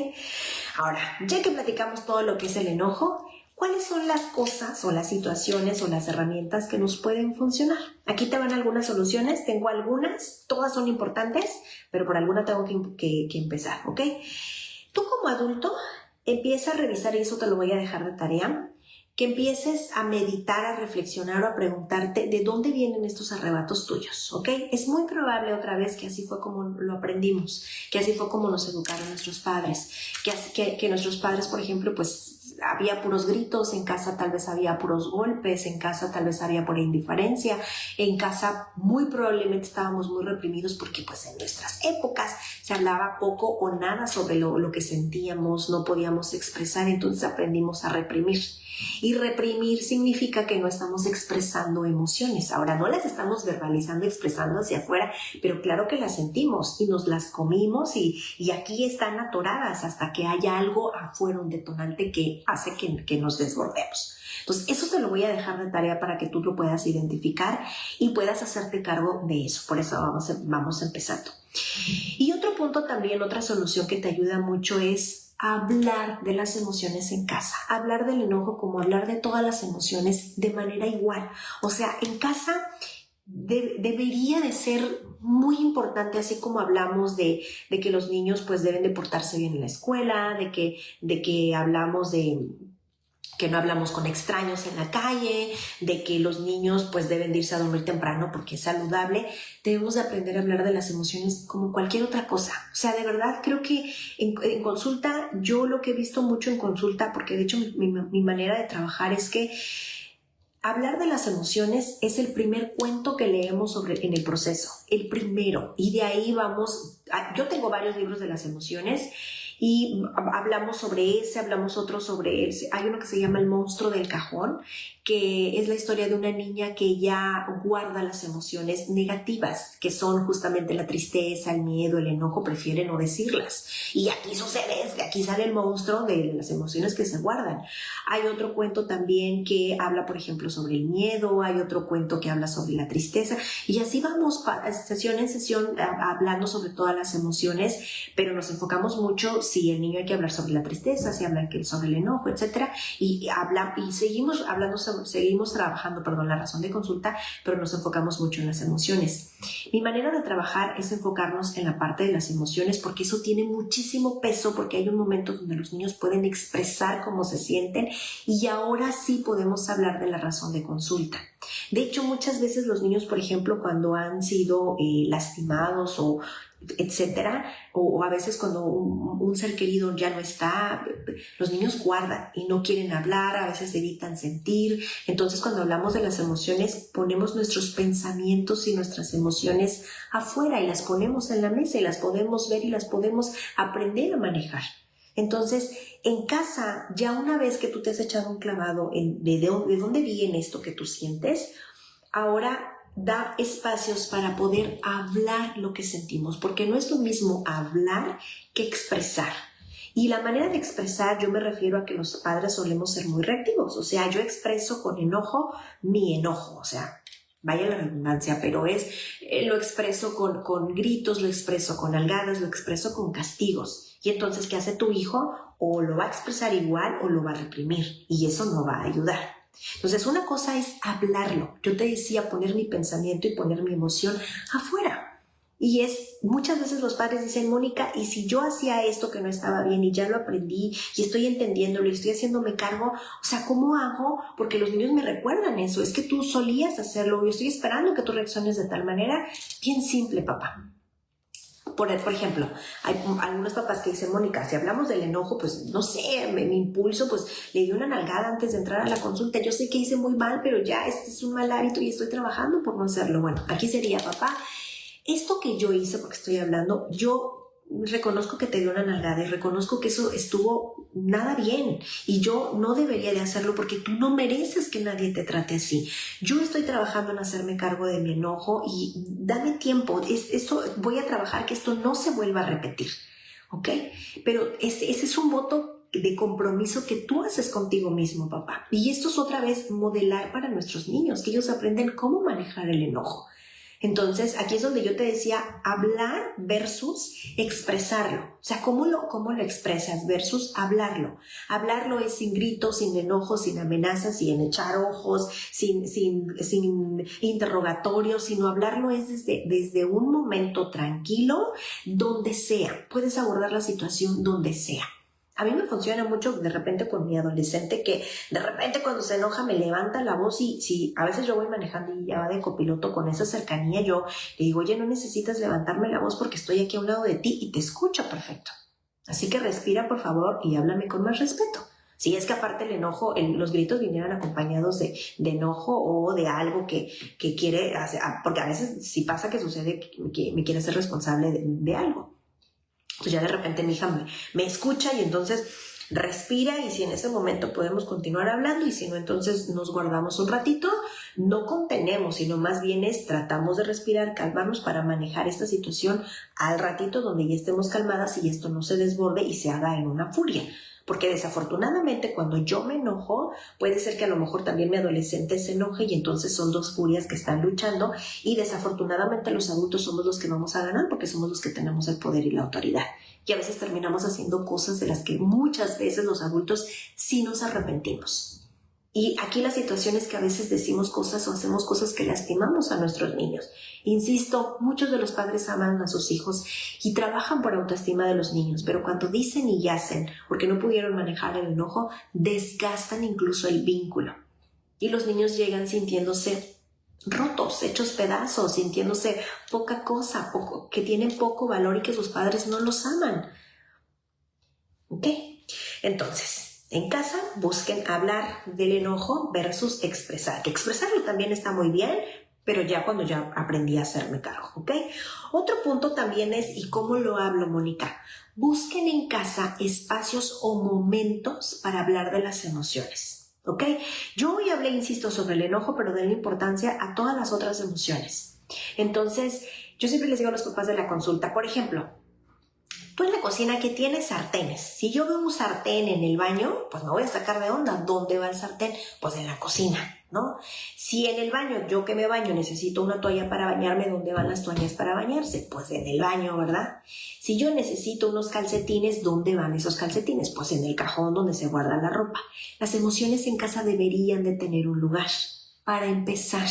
Speaker 1: Ahora, ya que platicamos todo lo que es el enojo, ¿cuáles son las cosas o las situaciones o las herramientas que nos pueden funcionar? Aquí te van algunas soluciones, tengo algunas, todas son importantes, pero por alguna tengo que empezar, ¿ok? Tú como adulto empieza a revisar, y eso te lo voy a dejar de tarea, que empieces a meditar, a reflexionar o a preguntarte de dónde vienen estos arrebatos tuyos, ¿ok? Es muy probable otra vez que así fue como lo aprendimos, que así fue como nos educaron nuestros padres, que nuestros padres, por ejemplo, pues había puros gritos, en casa tal vez había puros golpes, en casa tal vez había pura indiferencia, en casa muy probablemente estábamos muy reprimidos porque pues en nuestras épocas se hablaba poco o nada sobre lo que sentíamos, no podíamos expresar, entonces aprendimos a reprimir. Y reprimir significa que no estamos expresando emociones. Ahora no las estamos verbalizando, expresando hacia afuera, pero claro que las sentimos y nos las comimos y aquí están atoradas hasta que haya algo afuera, un detonante que hace que nos desbordemos. Entonces, eso te lo voy a dejar de tarea para que tú lo puedas identificar y puedas hacerte cargo de eso. Por eso vamos empezando. Y otro punto también, otra solución que te ayuda mucho es hablar de las emociones en casa, hablar del enojo como hablar de todas las emociones de manera igual. O sea, en casa debería de ser muy importante, así como hablamos de que los niños pues deben de portarse bien en la escuela, de que hablamos de que no hablamos con extraños en la calle, de que los niños pues deben de irse a dormir temprano porque es saludable. Debemos de aprender a hablar de las emociones como cualquier otra cosa. O sea, de verdad creo que en consulta, yo lo que he visto mucho en consulta, porque de hecho mi manera de trabajar es que hablar de las emociones es el primer cuento que leemos en el proceso, el primero, y de ahí vamos. Yo tengo varios libros de las emociones y hablamos sobre ese, hablamos otros sobre ese. Hay uno que se llama El monstruo del cajón, que es la historia de una niña que ya guarda las emociones negativas, que son justamente la tristeza, el miedo, el enojo, prefiere no decirlas. Y aquí sucede, aquí sale el monstruo de las emociones que se guardan. Hay otro cuento también que habla, por ejemplo, sobre el miedo, hay otro cuento que habla sobre la tristeza, y así vamos sesión en sesión hablando sobre todas las emociones, pero nos enfocamos mucho si el niño hay que hablar sobre la tristeza, si habla sobre el enojo, etcétera, y seguimos hablando, seguimos trabajando, la razón de consulta, pero nos enfocamos mucho en las emociones. Mi manera de trabajar es enfocarnos en la parte de las emociones, porque eso tiene muchísimo peso, porque hay un momento donde los niños pueden expresar cómo se sienten, y ahora sí podemos hablar de la razón de consulta. De hecho, muchas veces los niños, por ejemplo, cuando han sido lastimados o etcétera, o a veces cuando un ser querido ya no está, los niños guardan y no quieren hablar, a veces evitan sentir. Entonces, cuando hablamos de las emociones, ponemos nuestros pensamientos y nuestras emociones afuera y las ponemos en la mesa y las podemos ver y las podemos aprender a manejar. Entonces, en casa, ya una vez que tú te has echado un clavado de dónde viene esto que tú sientes, ahora da espacios para poder hablar lo que sentimos, porque no es lo mismo hablar que expresar. Y la manera de expresar, yo me refiero a que los padres solemos ser muy reactivos. O sea, yo expreso con enojo mi enojo, o sea, vaya la redundancia, pero lo expreso con gritos, lo expreso con algadas, lo expreso con castigos. Y entonces, ¿qué hace tu hijo? O lo va a expresar igual o lo va a reprimir, y eso no va a ayudar. Entonces, una cosa es hablarlo. Yo te decía poner mi pensamiento y poner mi emoción afuera. Y muchas veces los padres dicen, Mónica, ¿y si yo hacía esto que no estaba bien y ya lo aprendí y estoy entendiéndolo y estoy haciéndome cargo? O sea, ¿cómo hago? Porque los niños me recuerdan eso. Es que tú solías hacerlo. Yo estoy esperando que tú reacciones de tal manera. Bien simple, papá. Por ejemplo, hay algunos papás que dicen, Mónica, si hablamos del enojo, pues no sé, mi impulso, pues le di una nalgada antes de entrar a la consulta. Yo sé que hice muy mal, pero ya este es un mal hábito y estoy trabajando por no hacerlo. Bueno, aquí sería, papá, esto que yo hice, porque estoy hablando, yo reconozco que te dio una nalgada y reconozco que eso estuvo nada bien y yo no debería de hacerlo porque tú no mereces que nadie te trate así. Yo estoy trabajando en hacerme cargo de mi enojo y dame tiempo. Voy a trabajar que esto no se vuelva a repetir, ¿ok? Pero ese es un voto de compromiso que tú haces contigo mismo, papá. Y esto es otra vez modelar para nuestros niños, que ellos aprenden cómo manejar el enojo. Entonces, aquí es donde yo te decía hablar versus expresarlo. O sea, ¿cómo lo expresas versus hablarlo? Hablarlo es sin gritos, sin enojos, sin amenazas, sin echar ojos, sin interrogatorios, sino hablarlo es desde un momento tranquilo, donde sea. Puedes abordar la situación donde sea. A mí me funciona mucho de repente con mi adolescente que de repente cuando se enoja me levanta la voz y si a veces yo voy manejando y ya va de copiloto con esa cercanía, yo le digo, oye, no necesitas levantarme la voz porque estoy aquí a un lado de ti y te escucho perfecto. Así que respira por favor y háblame con más respeto. Si es que aparte el enojo, los gritos vinieran acompañados de enojo o de algo que quiere hacer, porque a veces sí pasa que sucede que me quiere hacer responsable de algo. Pues ya de repente mi hija me escucha y entonces respira y si en ese momento podemos continuar hablando y si no, entonces nos guardamos un ratito, no contenemos, sino más bien tratamos de respirar, calmarnos para manejar esta situación al ratito donde ya estemos calmadas y esto no se desborde y se haga en una furia. Porque desafortunadamente cuando yo me enojo, puede ser que a lo mejor también mi adolescente se enoje y entonces son dos furias que están luchando y desafortunadamente los adultos somos los que vamos a ganar porque somos los que tenemos el poder y la autoridad. Y a veces terminamos haciendo cosas de las que muchas veces los adultos sí nos arrepentimos. Y aquí la situación es que a veces decimos cosas o hacemos cosas que lastimamos a nuestros niños. Insisto, muchos de los padres aman a sus hijos y trabajan por autoestima de los niños, pero cuando dicen y hacen porque no pudieron manejar el enojo, desgastan incluso el vínculo. Y los niños llegan sintiéndose rotos, hechos pedazos, sintiéndose poca cosa, que tienen poco valor y que sus padres no los aman. ¿Ok? Entonces, en casa busquen hablar del enojo versus expresar. Que expresarlo también está muy bien, pero ya cuando ya aprendí a hacerme cargo, ¿ok? Otro punto también es, ¿y cómo lo hablo, Mónica? Busquen en casa espacios o momentos para hablar de las emociones, ¿ok? Yo hoy hablé, insisto, sobre el enojo, pero denle importancia a todas las otras emociones. Entonces, yo siempre les digo a los papás de la consulta, por ejemplo, tú en la cocina que tienes sartenes. Si yo veo un sartén en el baño, pues me voy a sacar de onda. ¿Dónde va el sartén? Pues en la cocina, ¿no? Si en el baño, yo que me baño, necesito una toalla para bañarme, ¿dónde van las toallas para bañarse? Pues en el baño, ¿verdad? Si yo necesito unos calcetines, ¿dónde van esos calcetines? Pues en el cajón donde se guarda la ropa. Las emociones en casa deberían de tener un lugar para empezar.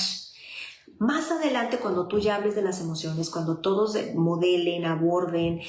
Speaker 1: Más adelante, cuando tú ya hables de las emociones, cuando todos modelen, aborden,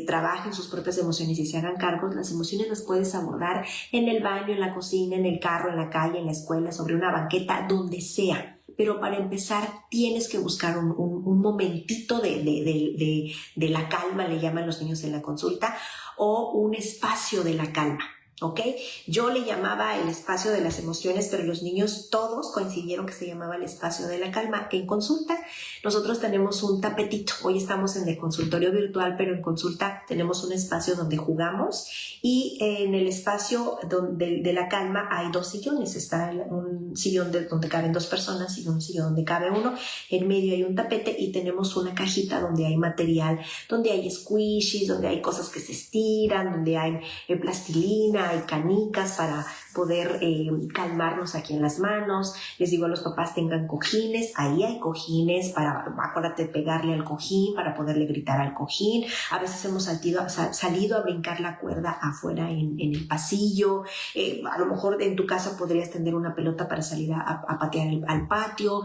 Speaker 1: trabajen sus propias emociones y se hagan cargos, las emociones las puedes abordar en el baño, en la cocina, en el carro, en la calle, en la escuela, sobre una banqueta, donde sea. pero para empezar tienes que buscar un momentito de la calma, le llaman los niños en la consulta, o un espacio de la calma. ¿Ok? Yo le llamaba el espacio de las emociones, pero los niños todos coincidieron que se llamaba el espacio de la calma. En consulta nosotros tenemos un tapetito. Hoy estamos en el consultorio virtual, pero en consulta tenemos un espacio donde jugamos, y en el espacio de la calma hay 2 sillones. Está un sillón donde caben 2 personas y un sillón donde cabe uno. En medio hay un tapete y tenemos una cajita donde hay material, donde hay squishies, donde hay cosas que se estiran, donde hay plastilina, hay canicas para poder calmarnos aquí en las manos. Les digo a los papás, tengan cojines, ahí hay cojines para, acuérdate, pegarle al cojín para poderle gritar al cojín. A veces hemos salido a brincar la cuerda afuera en el pasillo. A lo mejor en tu casa podrías tender una pelota para salir a patear al patio.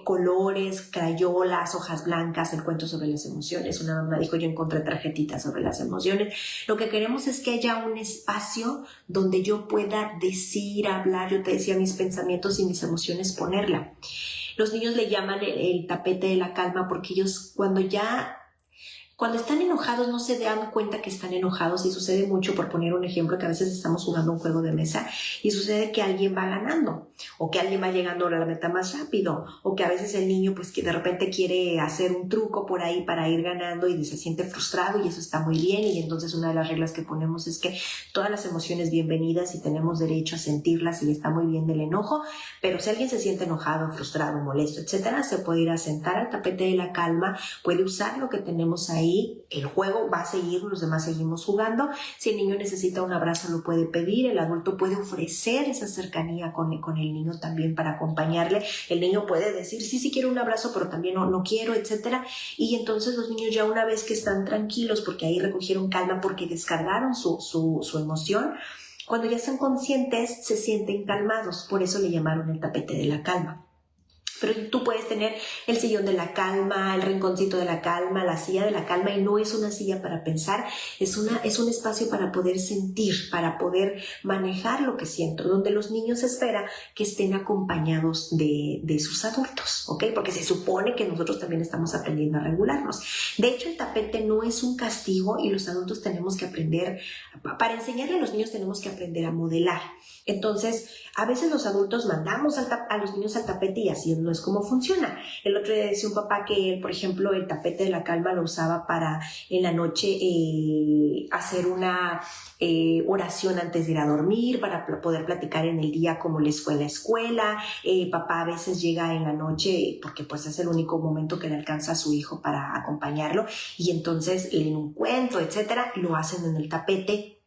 Speaker 1: Colores, crayolas, hojas blancas, el cuento sobre las emociones. Una mamá dijo, yo encontré tarjetitas sobre las emociones. Lo que queremos es que haya un espacio donde yo pueda decir, hablar, yo te decía, mis pensamientos y mis emociones, ponerla. Los niños le llaman el tapete de la calma porque ellos cuando están enojados no se dan cuenta que están enojados, y sucede mucho. Por poner un ejemplo, que a veces estamos jugando un juego de mesa y sucede que alguien va ganando, o que alguien va llegando a la meta más rápido, o que a veces el niño pues que de repente quiere hacer un truco por ahí para ir ganando y se siente frustrado, y eso está muy bien. Y entonces una de las reglas que ponemos es que todas las emociones bienvenidas y tenemos derecho a sentirlas, y está muy bien del enojo, pero si alguien se siente enojado, frustrado, molesto, etcétera, se puede ir a sentar al tapete de la calma, puede usar lo que tenemos ahí. El juego va a seguir, los demás seguimos jugando. Si el niño necesita un abrazo, lo puede pedir. El adulto puede ofrecer esa cercanía con el niño también para acompañarle. El niño puede decir, sí quiero un abrazo, pero también no quiero, etcétera. Y entonces los niños, ya una vez que están tranquilos, porque ahí recogieron calma, porque descargaron su emoción, cuando ya están conscientes, se sienten calmados. Por eso le llamaron el tapete de la calma. Pero tú puedes tener el sillón de la calma, el rinconcito de la calma, la silla de la calma, y no es una silla para pensar, es un espacio para poder sentir, para poder manejar lo que siento, donde los niños esperan que estén acompañados de sus adultos, ¿ok? Porque se supone que nosotros también estamos aprendiendo a regularnos. De hecho, el tapete no es un castigo, y los adultos tenemos que aprender, para enseñarle a los niños tenemos que aprender a modelar. Entonces, a veces los adultos mandamos a los niños al tapete, y así no es como funciona. El otro día decía un papá que él, por ejemplo, el tapete de la calma lo usaba para en la noche hacer una oración antes de ir a dormir, para poder platicar en el día cómo les fue en la escuela. Papá a veces llega en la noche porque pues es el único momento que le alcanza a su hijo para acompañarlo, y entonces leen un cuento, etcétera, y lo hacen en el tapete.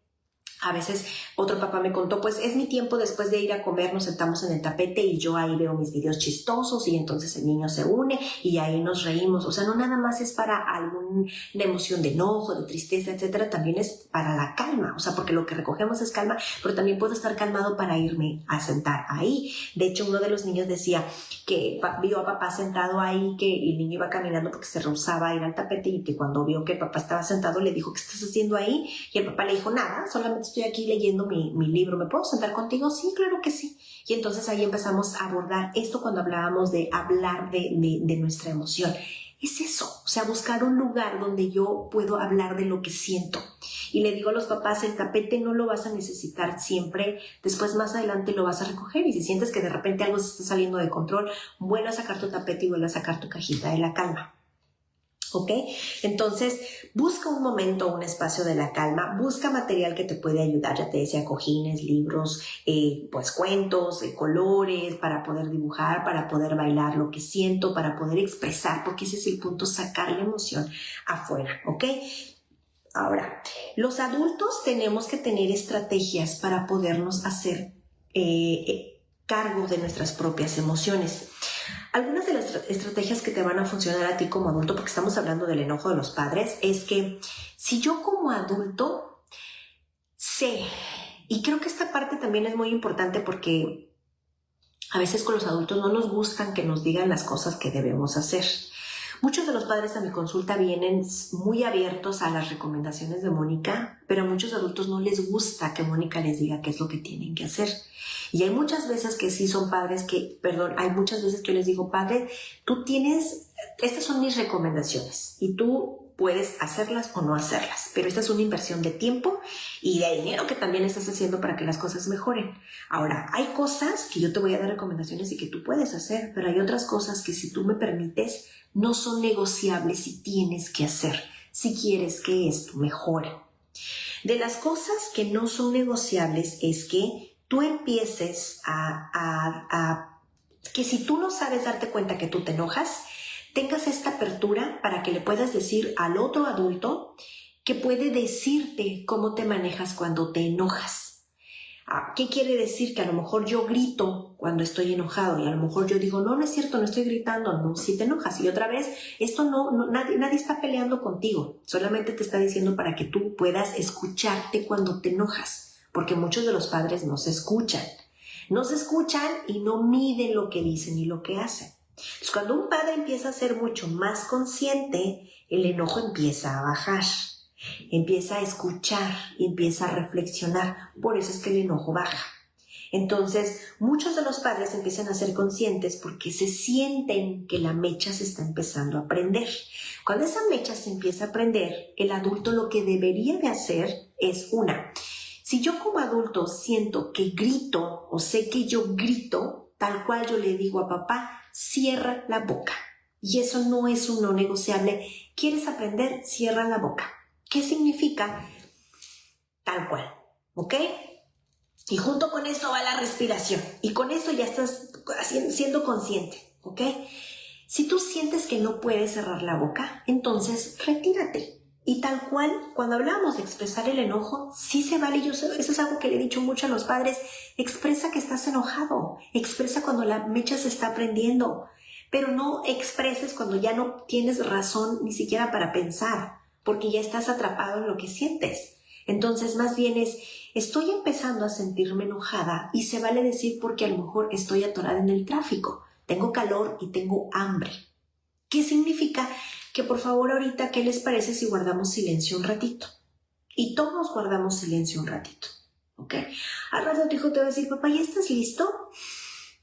Speaker 1: A veces otro papá me contó, pues es mi tiempo después de ir a comer, nos sentamos en el tapete y yo ahí veo mis videos chistosos, y entonces el niño se une y ahí nos reímos. O sea, no nada más es para alguna emoción de enojo, de tristeza, etcétera, también es para la calma. O sea, porque lo que recogemos es calma, pero también puedo estar calmado para irme a sentar ahí. De hecho, uno de los niños decía que vio a papá sentado ahí, que el niño iba caminando porque se rehusaba a ir al tapete, y que cuando vio que el papá estaba sentado le dijo, ¿qué estás haciendo ahí? Y el papá le dijo, nada, solamente estoy aquí leyendo mi libro, ¿me puedo sentar contigo? Sí, claro que sí. Y entonces ahí empezamos a abordar esto cuando hablábamos de hablar de nuestra emoción. Es eso, o sea, buscar un lugar donde yo puedo hablar de lo que siento. Y le digo a los papás, el tapete no lo vas a necesitar siempre, después más adelante lo vas a recoger, y si sientes que de repente algo se está saliendo de control, vuelve a sacar tu tapete y vuelve a sacar tu cajita de la calma. ¿Ok? Entonces, busca un momento, un espacio de la calma, busca material que te puede ayudar, ya te decía, cojines, libros, pues cuentos, colores, para poder dibujar, para poder bailar lo que siento, para poder expresar, porque ese es el punto, sacar la emoción afuera, ¿ok? Ahora, los adultos tenemos que tener estrategias para podernos hacer cargo de nuestras propias emociones. Algunas de las estrategias que te van a funcionar a ti como adulto, porque estamos hablando del enojo de los padres, es que si yo como adulto sé, y creo que esta parte también es muy importante porque a veces con los adultos no nos gustan que nos digan las cosas que debemos hacer. Muchos de los padres a mi consulta vienen muy abiertos a las recomendaciones de Mónica, pero a muchos adultos no les gusta que Mónica les diga qué es lo que tienen que hacer. Y hay muchas veces que sí son padres hay muchas veces que yo les digo, padre, estas son mis recomendaciones y tú puedes hacerlas o no hacerlas, pero esta es una inversión de tiempo y de dinero que también estás haciendo para que las cosas mejoren. Ahora, hay cosas que yo te voy a dar recomendaciones y que tú puedes hacer, pero hay otras cosas que si tú me permites no son negociables y tienes que hacer si quieres que esto mejore. De las cosas que no son negociables es que tú empieces que si tú no sabes darte cuenta que tú te enojas, tengas esta apertura para que le puedas decir al otro adulto que puede decirte cómo te manejas cuando te enojas. ¿Qué quiere decir? Que a lo mejor yo grito cuando estoy enojado y a lo mejor yo digo, no es cierto, no estoy gritando, no, si te enojas. Y otra vez, esto nadie está peleando contigo, solamente te está diciendo para que tú puedas escucharte cuando te enojas, porque muchos de los padres no se escuchan y no miden lo que dicen y lo que hacen. Entonces, cuando un padre empieza a ser mucho más consciente, el enojo empieza a bajar, empieza a escuchar y empieza a reflexionar. Por eso es que el enojo baja. Entonces, muchos de los padres empiezan a ser conscientes porque se sienten que la mecha se está empezando a prender. Cuando esa mecha se empieza a prender, el adulto lo que debería de hacer es si yo como adulto siento que grito o sé que yo grito, tal cual yo le digo a papá, cierra la boca. Y eso no es un no negociable. ¿Quieres aprender? Cierra la boca. ¿Qué significa? Tal cual, ¿ok? Y junto con esto va la respiración. Y con esto ya estás siendo consciente, ¿ok? Si tú sientes que no puedes cerrar la boca, entonces retírate. Y tal cual, cuando hablamos de expresar el enojo, sí se vale. Eso es algo que le he dicho mucho a los padres. Expresa que estás enojado. Expresa cuando la mecha se está prendiendo. Pero no expreses cuando ya no tienes razón ni siquiera para pensar, porque ya estás atrapado en lo que sientes. Entonces, más bien estoy empezando a sentirme enojada y se vale decir porque a lo mejor estoy atorada en el tráfico. Tengo calor y tengo hambre. ¿Qué significa? Que por favor ahorita, ¿qué les parece si guardamos silencio un ratito? Y todos guardamos silencio un ratito, ¿ok? Al rato tu hijo te va a decir, papá, ¿ya estás listo?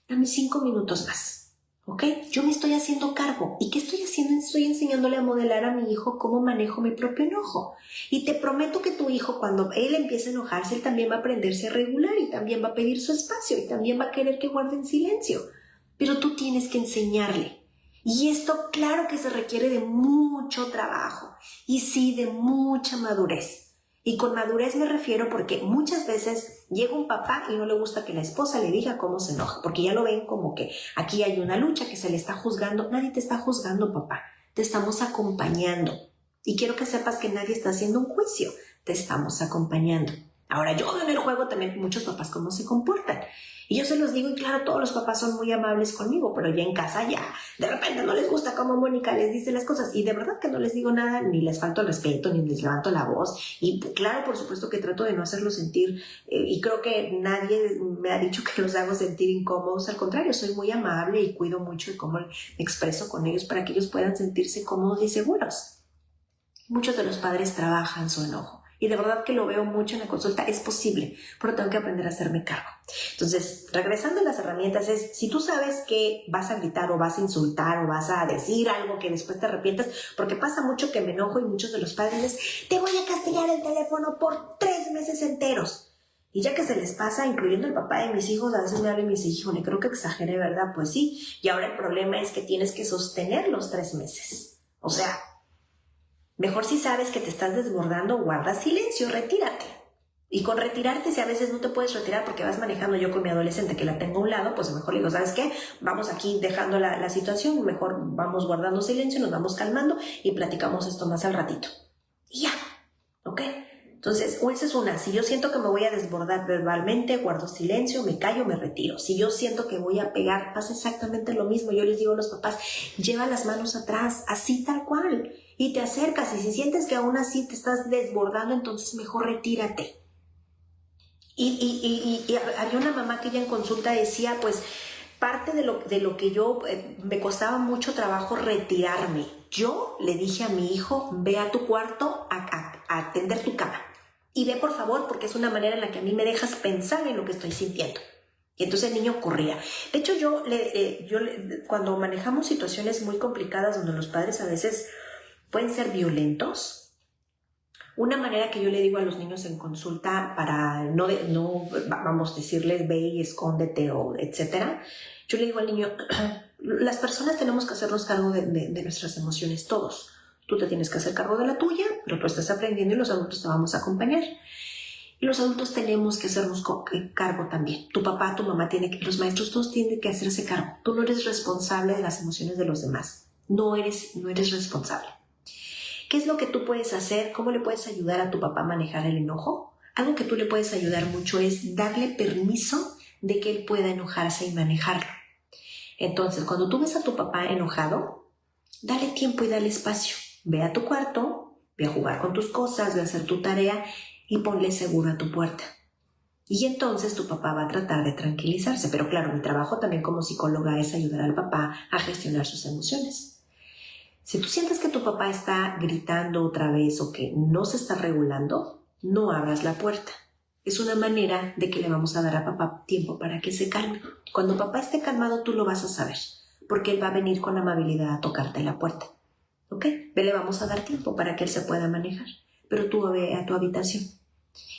Speaker 1: Dame 5 minutos más, ¿ok? Yo me estoy haciendo cargo. ¿Y qué estoy haciendo? Estoy enseñándole a modelar a mi hijo cómo manejo mi propio enojo. Y te prometo que tu hijo, cuando él empiece a enojarse, él también va a aprenderse a regular y también va a pedir su espacio y también va a querer que guarden silencio. Pero tú tienes que enseñarle. Y esto claro que se requiere de mucho trabajo y sí de mucha madurez. Y con madurez me refiero porque muchas veces llega un papá y no le gusta que la esposa le diga cómo se enoja, porque ya lo ven como que aquí hay una lucha, que se le está juzgando. Nadie te está juzgando, papá, te estamos acompañando. Y quiero que sepas que nadie está haciendo un juicio, te estamos acompañando. Ahora, yo veo en el juego también muchos papás cómo se comportan. Y yo se los digo, y claro, todos los papás son muy amables conmigo, pero ya en casa ya, de repente no les gusta cómo Mónica les dice las cosas. Y de verdad que no les digo nada, ni les falto el respeto, ni les levanto la voz. Y claro, por supuesto que trato de no hacerlos sentir, y creo que nadie me ha dicho que los hago sentir incómodos. Al contrario, soy muy amable y cuido mucho de cómo me expreso con ellos para que ellos puedan sentirse cómodos y seguros. Muchos de los padres trabajan su enojo. Y de verdad que lo veo mucho en la consulta, es posible, pero tengo que aprender a hacerme cargo. Entonces, regresando a las herramientas, si tú sabes que vas a gritar o vas a insultar o vas a decir algo que después te arrepientas, porque pasa mucho que me enojo y muchos de los padres te voy a castigar el teléfono por 3 meses enteros. Y ya que se les pasa, incluyendo el papá de mis hijos, a veces me habla y me dice, híjole, creo que exageré, ¿verdad? Pues sí, y ahora el problema es que tienes que sostener los 3 meses. O sea, mejor si sabes que te estás desbordando, guarda silencio, retírate. Y con retirarte, si a veces no te puedes retirar porque vas manejando, yo con mi adolescente que la tengo a un lado, pues mejor le digo, ¿sabes qué? Vamos aquí dejando la situación, mejor vamos guardando silencio, nos vamos calmando y platicamos esto más al ratito. Y ya, ¿ok? Entonces, esa es una. Si yo siento que me voy a desbordar verbalmente, guardo silencio, me callo, me retiro. Si yo siento que voy a pegar, pasa exactamente lo mismo. Yo les digo a los papás, lleva las manos atrás, así tal cual. Y te acercas, y si sientes que aún así te estás desbordando, entonces mejor retírate. Y había una mamá que ella en consulta decía, pues, parte de lo que yo me costaba mucho trabajo retirarme. Yo le dije a mi hijo, ve a tu cuarto a atender tu cama. Y ve, por favor, porque es una manera en la que a mí me dejas pensar en lo que estoy sintiendo. Y entonces el niño corría. De hecho, cuando manejamos situaciones muy complicadas donde los padres a veces pueden ser violentos, una manera que yo le digo a los niños en consulta para no vamos a decirles ve y escóndete o etcétera, yo le digo al niño, las personas tenemos que hacernos cargo de nuestras emociones todos. Tú te tienes que hacer cargo de la tuya, pero tú estás aprendiendo y los adultos te vamos a acompañar. Y los adultos tenemos que hacernos cargo también. Tu papá, tu mamá, los maestros todos tienen que hacerse cargo. Tú no eres responsable de las emociones de los demás. No eres responsable. ¿Qué es lo que tú puedes hacer? ¿Cómo le puedes ayudar a tu papá a manejar el enojo? Algo que tú le puedes ayudar mucho es darle permiso de que él pueda enojarse y manejarlo. Entonces, cuando tú ves a tu papá enojado, dale tiempo y dale espacio. Ve a tu cuarto, ve a jugar con tus cosas, ve a hacer tu tarea y ponle seguro a tu puerta. Y entonces tu papá va a tratar de tranquilizarse. Pero claro, mi trabajo también como psicóloga es ayudar al papá a gestionar sus emociones. Si tú sientes que tu papá está gritando otra vez o que no se está regulando, no abras la puerta. Es una manera de que le vamos a dar a papá tiempo para que se calme. Cuando papá esté calmado, tú lo vas a saber, porque él va a venir con amabilidad a tocarte la puerta. ¿Ok? Le vamos a dar tiempo para que él se pueda manejar, pero tú ve a tu habitación.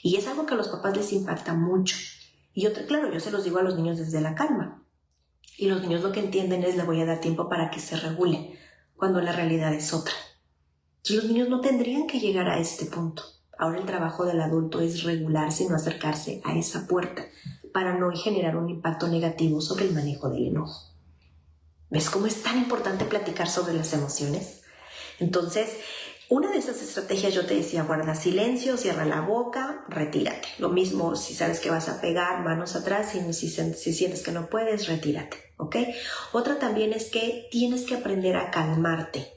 Speaker 1: Y es algo que a los papás les impacta mucho. Y yo se los digo a los niños desde la calma. Y los niños lo que entienden es le voy a dar tiempo para que se regule, cuando la realidad es otra. Entonces los niños no tendrían que llegar a este punto. Ahora el trabajo del adulto es regularse y no acercarse a esa puerta para no generar un impacto negativo sobre el manejo del enojo. ¿Ves cómo es tan importante platicar sobre las emociones? Entonces, una de esas estrategias yo te decía, guarda silencio, cierra la boca, retírate. Lo mismo si sabes que vas a pegar, manos atrás, si sientes que no puedes, retírate, ¿ok? Otra también es que tienes que aprender a calmarte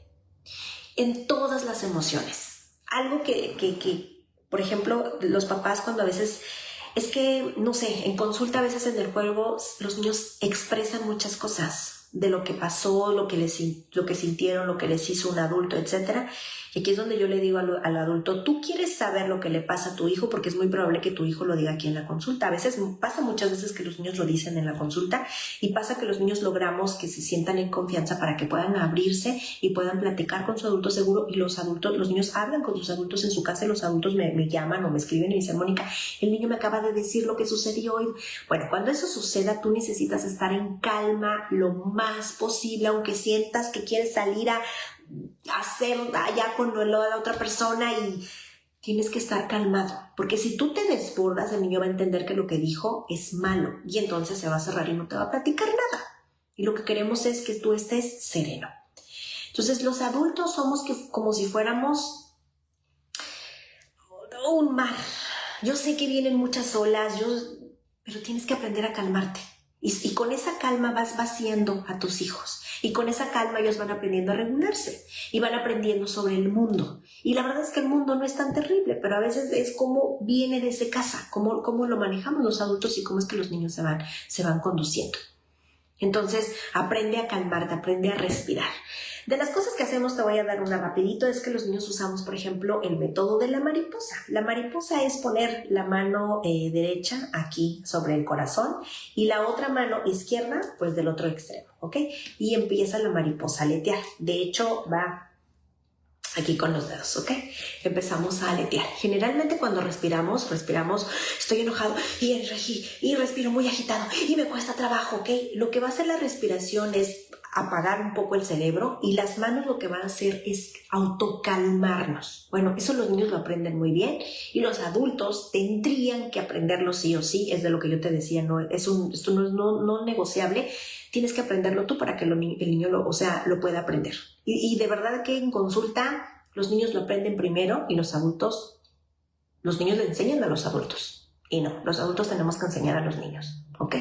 Speaker 1: en todas las emociones. Algo que por ejemplo, los papás cuando a veces, es que, no sé, en consulta a veces en el juego los niños expresan muchas cosas de lo que pasó, lo que sintieron, lo que les hizo un adulto, etc. Y aquí es donde yo le digo al adulto, tú quieres saber lo que le pasa a tu hijo porque es muy probable que tu hijo lo diga aquí en la consulta. A veces pasa muchas veces que los niños lo dicen en la consulta y pasa que los niños logramos que se sientan en confianza para que puedan abrirse y puedan platicar con su adulto seguro y los niños hablan con sus adultos en su casa y los adultos me llaman o me escriben y me dicen, Mónica, el niño me acaba de decir lo que sucedió hoy. Bueno, cuando eso suceda tú necesitas estar en calma lo más posible, aunque sientas que quieres salir a hacer allá con la otra persona y tienes que estar calmado, porque si tú te desbordas el niño va a entender que lo que dijo es malo y entonces se va a cerrar y no te va a platicar nada y lo que queremos es que tú estés sereno. Entonces los adultos somos como si fuéramos un mar. Yo sé que vienen muchas olas, pero tienes que aprender a calmarte y con esa calma vas vaciando a tus hijos. Y con esa calma ellos van aprendiendo a regularse y van aprendiendo sobre el mundo. Y la verdad es que el mundo no es tan terrible, pero a veces es cómo viene desde casa, cómo lo manejamos los adultos y cómo es que los niños se van conduciendo. Entonces, aprende a calmarte, aprende a respirar. De las cosas que hacemos, te voy a dar una rapidito, es que los niños usamos, por ejemplo, el método de la mariposa. La mariposa es poner la mano derecha aquí sobre el corazón y la otra mano izquierda, pues del otro extremo, ¿ok? Y empieza la mariposa a aletear. De hecho, va aquí con los dedos, ¿ok? Empezamos a aletear. Generalmente cuando respiramos, estoy enojado y respiro muy agitado y me cuesta trabajo, ¿ok? Lo que va a hacer la respiración es apagar un poco el cerebro y las manos lo que van a hacer es autocalmarnos. Bueno, eso los niños lo aprenden muy bien y los adultos tendrían que aprenderlo sí o sí, es de lo que yo te decía, esto no es no negociable, tienes que aprenderlo tú para que el niño lo pueda aprender. Y de verdad que en consulta los niños lo aprenden primero y los niños le enseñan a los adultos. Y no, los adultos tenemos que enseñar a los niños, ¿ok?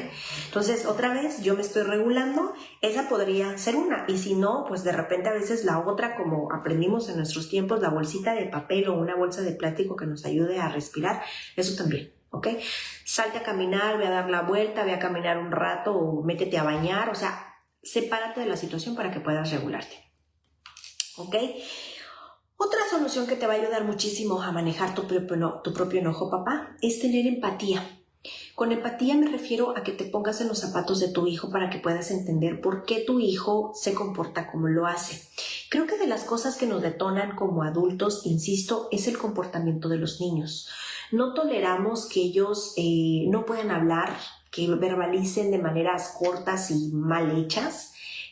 Speaker 1: Entonces, otra vez, yo me estoy regulando, esa podría ser una. Y si no, pues de repente a veces la otra, como aprendimos en nuestros tiempos, la bolsita de papel o una bolsa de plástico que nos ayude a respirar, eso también, ¿ok? Salte a caminar, ve a dar la vuelta, ve a caminar un rato o métete a bañar, o sea, sepárate de la situación para que puedas regularte, ¿ok? Otra solución que te va a ayudar muchísimo a manejar tu propio enojo, papá, es tener empatía. Con empatía me refiero a que te pongas en los zapatos de tu hijo para que puedas entender por qué tu hijo se comporta como lo hace. Creo que de las cosas que nos detonan como adultos, insisto, es el comportamiento de los niños. No toleramos que ellos no puedan hablar, que verbalicen de maneras cortas y mal hechas,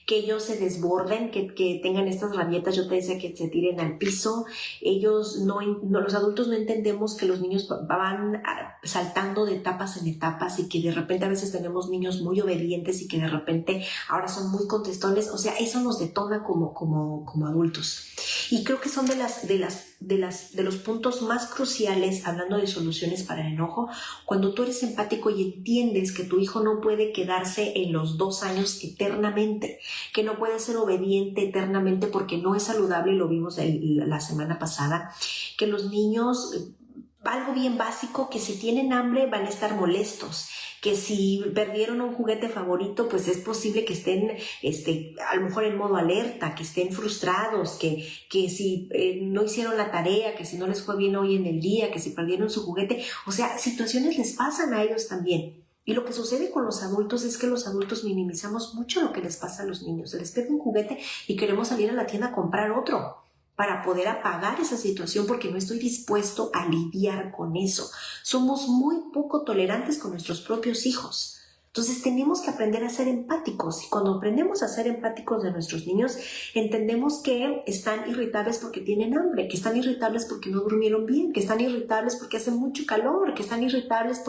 Speaker 1: que ellos se desborden, que tengan estas rabietas, yo te decía, que se tiren al piso. Ellos los adultos no entendemos que los niños van saltando de etapas en etapas y que de repente a veces tenemos niños muy obedientes y que de repente ahora son muy contestones. O sea, eso nos detona como adultos. Y creo que son de los puntos más cruciales, hablando de soluciones para el enojo, cuando tú eres empático y entiendes que tu hijo no puede quedarse en los 2 años eternamente, que no puede ser obediente eternamente porque no es saludable, y lo vimos la semana pasada, que los niños, algo bien básico, que si tienen hambre van a estar molestos, que si perdieron un juguete favorito, pues es posible que estén a lo mejor en modo alerta, que estén frustrados, que si no hicieron la tarea, que si no les fue bien hoy en el día, que si perdieron su juguete. O sea, situaciones les pasan a ellos también. Y lo que sucede con los adultos es que los adultos minimizamos mucho lo que les pasa a los niños. Se les pierde un juguete y queremos salir a la tienda a comprar otro para poder apagar esa situación porque no estoy dispuesto a lidiar con eso. Somos muy poco tolerantes con nuestros propios hijos. Entonces tenemos que aprender a ser empáticos, y cuando aprendemos a ser empáticos de nuestros niños, entendemos que están irritables porque tienen hambre, que están irritables porque no durmieron bien, que están irritables porque hace mucho calor, que están irritables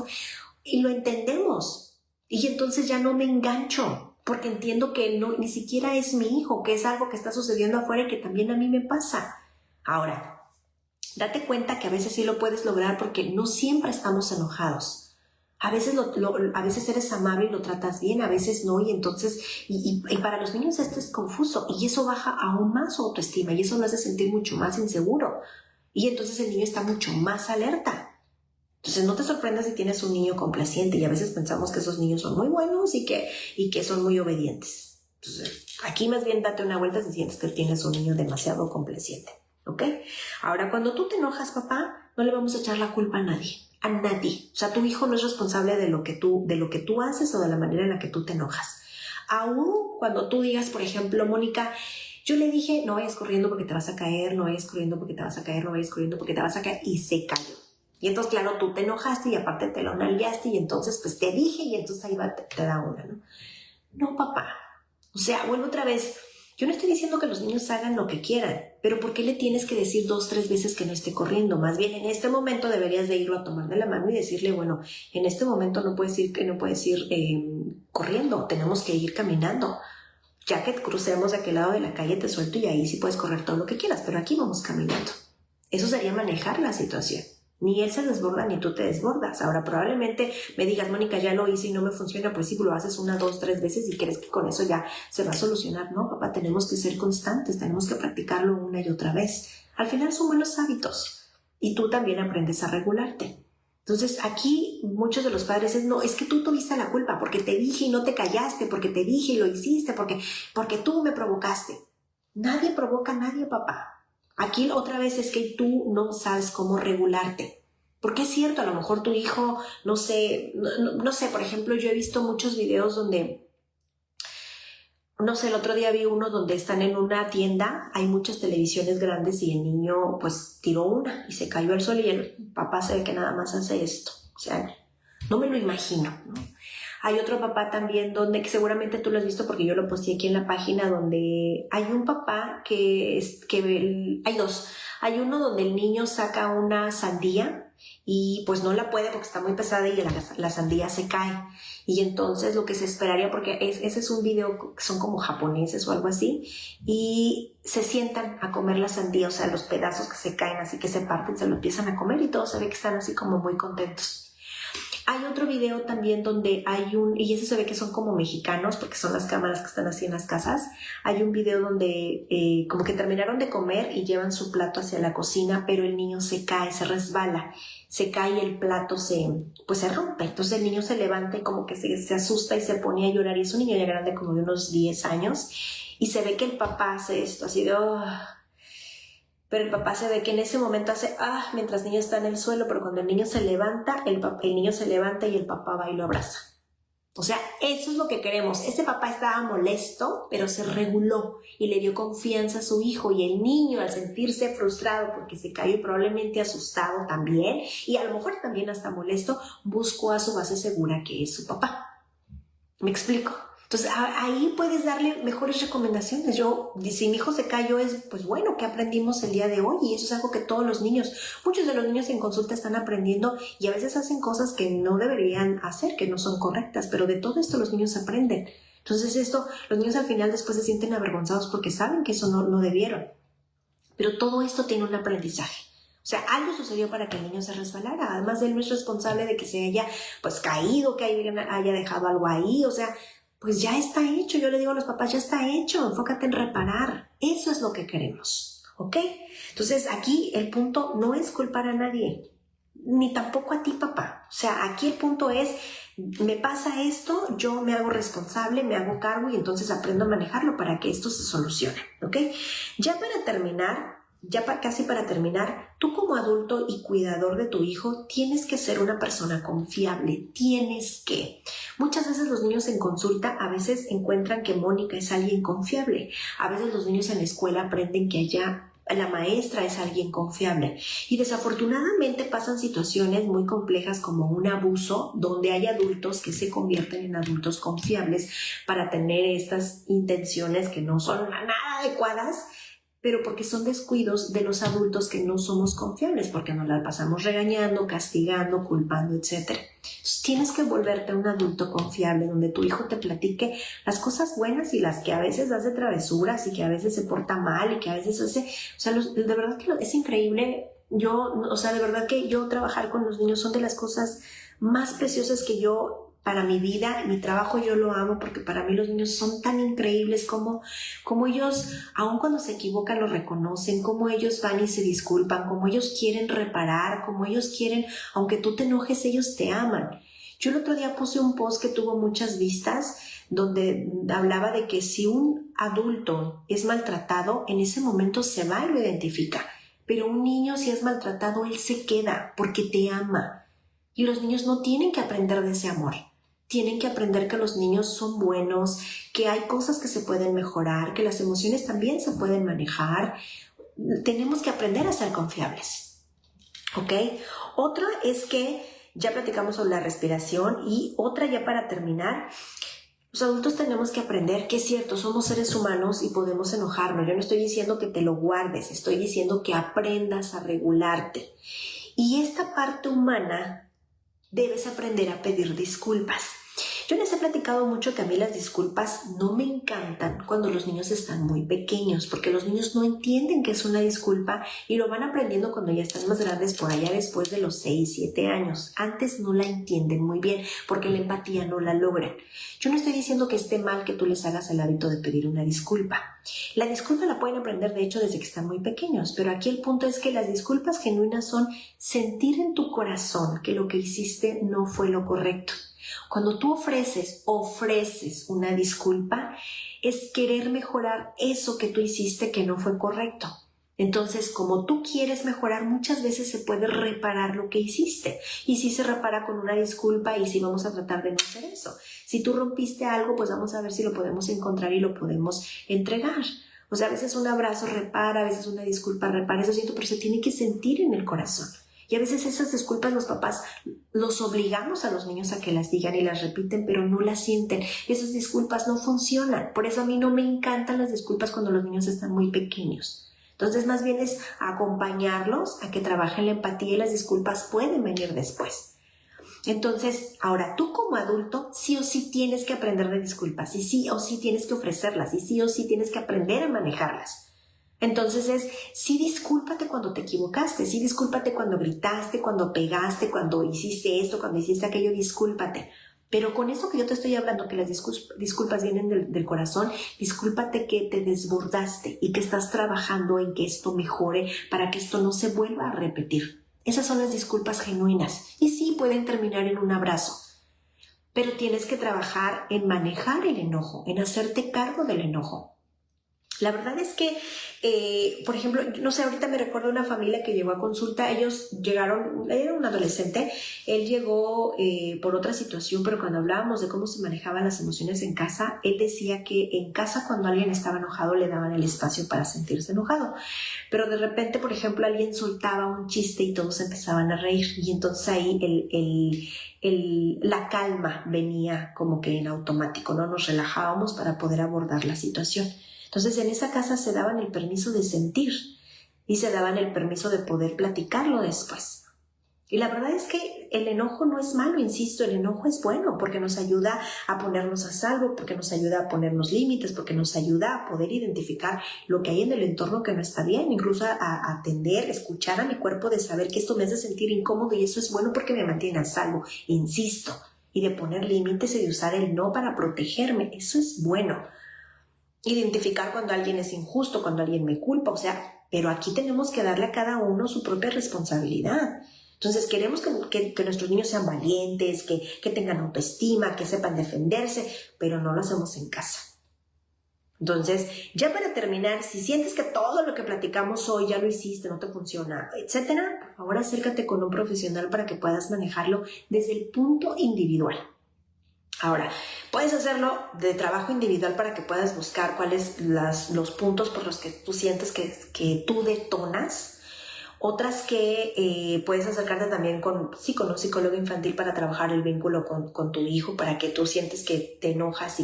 Speaker 1: y lo entendemos. Y entonces ya no me engancho, porque entiendo que ni siquiera es mi hijo, que es algo que está sucediendo afuera y que también a mí me pasa. Ahora, date cuenta que a veces sí lo puedes lograr porque no siempre estamos enojados. A veces, a veces eres amable y lo tratas bien, a veces no, y entonces, y para los niños esto es confuso, y eso baja aún más su autoestima, y eso lo hace sentir mucho más inseguro, y entonces el niño está mucho más alerta. Entonces no te sorprendas si tienes un niño complaciente, y a veces pensamos que esos niños son muy buenos y que son muy obedientes. Entonces aquí más bien date una vuelta si sientes que tienes un niño demasiado complaciente, ¿ok? Ahora, cuando tú te enojas, papá, no le vamos a echar la culpa a nadie. A nadie. O sea, tu hijo no es responsable de lo que tú haces o de la manera en la que tú te enojas. Aún cuando tú digas, por ejemplo, Mónica, yo le dije, no vayas corriendo porque te vas a caer, no vayas corriendo porque te vas a caer, no vayas corriendo porque te vas a caer, y se cayó. Y entonces, claro, tú te enojaste y aparte te lo nalgueaste y entonces pues te dije y entonces ahí va, te da una, ¿no? No, papá. O sea, vuelvo otra vez. Yo no estoy diciendo que los niños hagan lo que quieran, pero ¿por qué le tienes que decir 2, 3 veces que no esté corriendo? Más bien en este momento deberías de irlo a tomar de la mano y decirle, bueno, en este momento no puedes ir corriendo, tenemos que ir caminando. Ya que crucemos de aquel lado de la calle te suelto y ahí sí puedes correr todo lo que quieras, pero aquí vamos caminando. Eso sería manejar la situación. Ni él se desborda ni tú te desbordas. Ahora probablemente me digas, Mónica, ya lo hice y no me funciona. Pues sí, lo haces 1, 2, 3 veces y crees que con eso ya se va a solucionar. No, papá, tenemos que ser constantes, tenemos que practicarlo una y otra vez. Al final son buenos hábitos y tú también aprendes a regularte. Entonces aquí muchos de los padres es, no, es que tú tuviste la culpa porque te dije y no te callaste, porque te dije y lo hiciste, porque tú me provocaste. Nadie provoca a nadie, papá. Aquí otra vez es que tú no sabes cómo regularte. Porque es cierto, a lo mejor tu hijo, no sé, por ejemplo, yo he visto muchos videos donde, no sé, el otro día vi uno donde están en una tienda, hay muchas televisiones grandes y el niño pues tiró una y se cayó al suelo y el papá se ve que nada más hace esto. O sea, no me lo imagino, ¿no? Hay otro papá también que seguramente tú lo has visto porque yo lo posté aquí en la página, donde hay un papá hay 2. Hay uno donde el niño saca una sandía y pues no la puede porque está muy pesada y la sandía se cae. Y entonces lo que se esperaría, porque ese es un video que son como japoneses o algo así, y se sientan a comer la sandía, o sea, los pedazos que se caen así que se parten, se lo empiezan a comer y todos se ve que están así como muy contentos. Hay otro video también donde hay y ese se ve que son como mexicanos, porque son las cámaras que están así en las casas. Hay un video donde como que terminaron de comer y llevan su plato hacia la cocina, pero el niño se cae, se resbala, se cae y el plato se rompe. Entonces el niño se levanta y como que se asusta y se pone a llorar. Y es un niño ya grande, como de unos 10 años. Y se ve que el papá hace esto, así de... Oh. Pero el papá se ve que en ese momento hace mientras el niño está en el suelo, pero cuando el niño se levanta, el niño se levanta y el papá va y lo abraza. O sea, eso es lo que queremos. Este papá estaba molesto, pero se reguló y le dio confianza a su hijo. Y el niño, al sentirse frustrado porque se cayó y probablemente asustado también, y a lo mejor también hasta molesto, buscó a su base segura, que es su papá. ¿Me explico? Entonces, ahí puedes darle mejores recomendaciones. Si mi hijo se cayó, pues bueno, ¿qué aprendimos el día de hoy? Y eso es algo que todos los niños, muchos de los niños en consulta están aprendiendo y a veces hacen cosas que no deberían hacer, que no son correctas, pero de todo esto los niños aprenden. Entonces los niños al final después se sienten avergonzados porque saben que eso no debieron. Pero todo esto tiene un aprendizaje. O sea, algo sucedió para que el niño se resbalara. Además, él no es responsable de que se haya caído, que haya dejado algo ahí. O sea, pues ya está hecho. Yo le digo a los papás, ya está hecho. Enfócate en reparar. Eso es lo que queremos. ¿Ok? Entonces, aquí el punto no es culpar a nadie. Ni tampoco a ti, papá. O sea, aquí el punto es, me pasa esto, yo me hago responsable, me hago cargo y entonces aprendo a manejarlo para que esto se solucione. ¿Ok? Casi para terminar, tú como adulto y cuidador de tu hijo tienes que ser una persona confiable, Muchas veces los niños en consulta a veces encuentran que Mónica es alguien confiable, a veces los niños en la escuela aprenden que la maestra es alguien confiable y desafortunadamente pasan situaciones muy complejas como un abuso donde hay adultos que se convierten en adultos confiables para tener estas intenciones que no son nada adecuadas, pero porque son descuidos de los adultos que no somos confiables, porque nos la pasamos regañando, castigando, culpando, etc. Entonces, tienes que volverte un adulto confiable, donde tu hijo te platique las cosas buenas y las que a veces hace travesuras y que a veces se porta mal y que a veces hace... O sea, de verdad que es increíble. De verdad que yo trabajar con los niños son de las cosas más preciosas que para mi vida, mi trabajo yo lo amo porque para mí los niños son tan increíbles como ellos, aun cuando se equivocan, lo reconocen, como ellos van y se disculpan, como ellos quieren reparar, como ellos quieren, aunque tú te enojes, ellos te aman. Yo el otro día puse un post que tuvo muchas vistas donde hablaba de que si un adulto es maltratado, en ese momento se va y lo identifica, pero un niño si es maltratado, él se queda porque te ama. Y los niños no tienen que aprender de ese amor. Tienen que aprender que los niños son buenos, que hay cosas que se pueden mejorar, que las emociones también se pueden manejar. Tenemos que aprender a ser confiables. ¿Ok? Otra es que ya platicamos sobre la respiración y otra ya para terminar. Los adultos tenemos que aprender que es cierto, somos seres humanos y podemos enojarnos. Yo no estoy diciendo que te lo guardes, estoy diciendo que aprendas a regularte. Y esta parte humana debes aprender a pedir disculpas. Yo les he platicado mucho que a mí las disculpas no me encantan cuando los niños están muy pequeños, porque los niños no entienden qué es una disculpa y lo van aprendiendo cuando ya están más grandes, por allá después de los 6, 7 años. Antes no la entienden muy bien porque la empatía no la logran. Yo no estoy diciendo que esté mal que tú les hagas el hábito de pedir una disculpa. La disculpa la pueden aprender de hecho desde que están muy pequeños, pero aquí el punto es que las disculpas genuinas son sentir en tu corazón que lo que hiciste no fue lo correcto. Cuando tú ofreces una disculpa, es querer mejorar eso que tú hiciste que no fue correcto. Entonces, como tú quieres mejorar, muchas veces se puede reparar lo que hiciste. Y si se repara con una disculpa y si vamos a tratar de no hacer eso. Si tú rompiste algo, pues vamos a ver si lo podemos encontrar y lo podemos entregar. O sea, a veces un abrazo repara, a veces una disculpa repara, eso siento, pero se tiene que sentir en el corazón. Y a veces esas disculpas los papás los obligamos a los niños a que las digan y las repiten, pero no las sienten. Y esas disculpas no funcionan. Por eso a mí no me encantan las disculpas cuando los niños están muy pequeños. Entonces, más bien es acompañarlos a que trabajen la empatía y las disculpas pueden venir después. Entonces, ahora tú como adulto sí o sí tienes que aprender de disculpas y sí o sí tienes que ofrecerlas y sí o sí tienes que aprender a manejarlas. Entonces sí discúlpate cuando te equivocaste, sí discúlpate cuando gritaste, cuando pegaste, cuando hiciste esto, cuando hiciste aquello, discúlpate. Pero con eso que yo te estoy hablando, que las disculpas vienen del corazón, discúlpate que te desbordaste y que estás trabajando en que esto mejore para que esto no se vuelva a repetir. Esas son las disculpas genuinas y sí pueden terminar en un abrazo, pero tienes que trabajar en manejar el enojo, en hacerte cargo del enojo. La verdad es que, por ejemplo, no sé, ahorita me recuerdo una familia que llegó a consulta, ellos llegaron, era un adolescente, él llegó por otra situación, pero cuando hablábamos de cómo se manejaban las emociones en casa, él decía que en casa cuando alguien estaba enojado le daban el espacio para sentirse enojado, pero de repente, por ejemplo, alguien soltaba un chiste y todos empezaban a reír y entonces ahí la calma venía como que en automático, ¿no? Nos relajábamos para poder abordar la situación. Entonces en esa casa se daban el permiso de sentir y se daban el permiso de poder platicarlo después. Y la verdad es que el enojo no es malo, insisto, el enojo es bueno porque nos ayuda a ponernos a salvo, porque nos ayuda a ponernos límites, porque nos ayuda a poder identificar lo que hay en el entorno que no está bien, incluso a atender, escuchar a mi cuerpo de saber que esto me hace sentir incómodo y eso es bueno porque me mantiene a salvo, insisto, y de poner límites y de usar el no para protegerme, eso es bueno. Identificar cuando alguien es injusto, cuando alguien me culpa, o sea, pero aquí tenemos que darle a cada uno su propia responsabilidad. Entonces queremos que nuestros niños sean valientes, que tengan autoestima, que sepan defenderse, pero no lo hacemos en casa. Entonces, ya para terminar, si sientes que todo lo que platicamos hoy ya lo hiciste, no te funciona, etcétera, por favor acércate con un profesional para que puedas manejarlo desde el punto individual. Ahora, puedes hacerlo de trabajo individual para que puedas buscar cuáles los puntos por los que tú sientes que tú detonas. Otras que puedes acercarte también con un psicólogo infantil para trabajar el vínculo con tu hijo, para que tú sientes que te enojas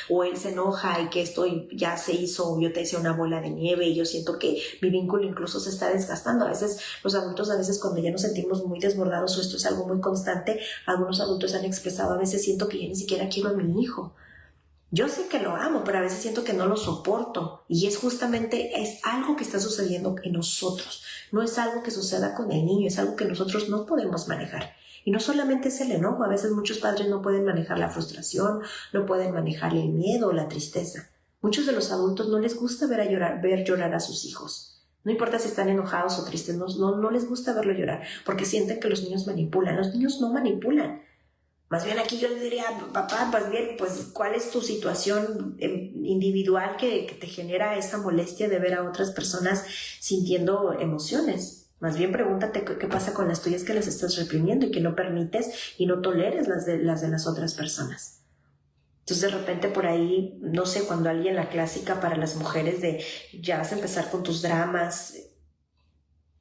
Speaker 1: o él se enoja y que esto ya se hizo, yo te hice una bola de nieve y yo siento que mi vínculo incluso se está desgastando. A veces los adultos, cuando ya nos sentimos muy desbordados o esto es algo muy constante, algunos adultos han expresado, a veces siento que ya ni siquiera quiero a mi hijo. Yo sé que lo amo, pero a veces siento que no lo soporto y es algo que está sucediendo en nosotros. No es algo que suceda con el niño, es algo que nosotros no podemos manejar. Y no solamente es el enojo, a veces muchos padres no pueden manejar la frustración, no pueden manejar el miedo o la tristeza. Muchos de los adultos no les gusta ver llorar a sus hijos. No importa si están enojados o tristes, no les gusta verlo llorar porque sienten que los niños manipulan. Los niños no manipulan. Más bien aquí yo le diría, papá, más bien, pues, ¿cuál es tu situación individual que te genera esa molestia de ver a otras personas sintiendo emociones? Más bien pregúntate qué pasa con las tuyas que las estás reprimiendo y que no permites y no toleres las de las otras personas. Entonces de repente por ahí, no sé, cuando alguien, la clásica para las mujeres de ya vas a empezar con tus dramas,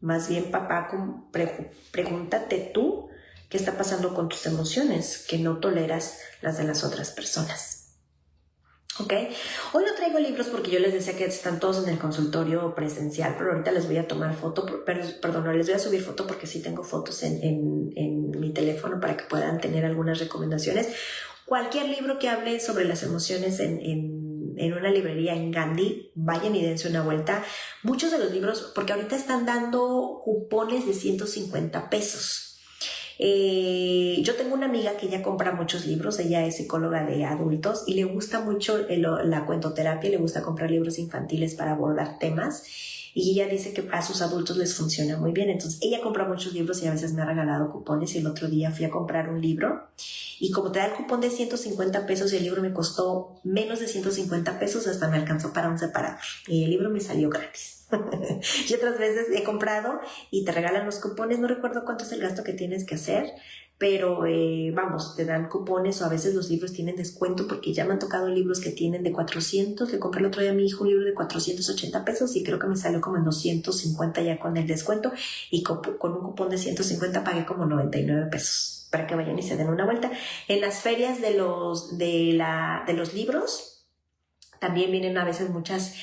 Speaker 1: más bien papá, pregúntate tú, ¿qué está pasando con tus emociones? Que no toleras las de las otras personas. ¿Ok? Hoy no traigo libros porque yo les decía que están todos en el consultorio presencial, pero ahorita les voy a tomar foto, no les voy a subir foto porque sí tengo fotos en mi teléfono para que puedan tener algunas recomendaciones. Cualquier libro que hable sobre las emociones en una librería en Gandhi, vayan y dense una vuelta. Muchos de los libros, porque ahorita están dando cupones de 150 pesos. Yo tengo una amiga que ella compra muchos libros, ella es psicóloga de adultos y le gusta mucho la cuentoterapia, le gusta comprar libros infantiles para abordar temas y ella dice que a sus adultos les funciona muy bien, entonces ella compra muchos libros y a veces me ha regalado cupones y el otro día fui a comprar un libro y como te da el cupón de 150 pesos y el libro me costó menos de 150 pesos, hasta me alcanzó para un separador y el libro me salió gratis. Y otras veces he comprado y te regalan los cupones, no recuerdo cuánto es el gasto que tienes que hacer, pero te dan cupones o a veces los libros tienen descuento porque ya me han tocado libros que tienen de 400, le compré el otro día a mi hijo un libro de 480 pesos y creo que me salió como en 250 ya con el descuento y con un cupón de 150 pagué como 99 pesos para que vayan y se den una vuelta. En las ferias de los libros también vienen a veces muchas,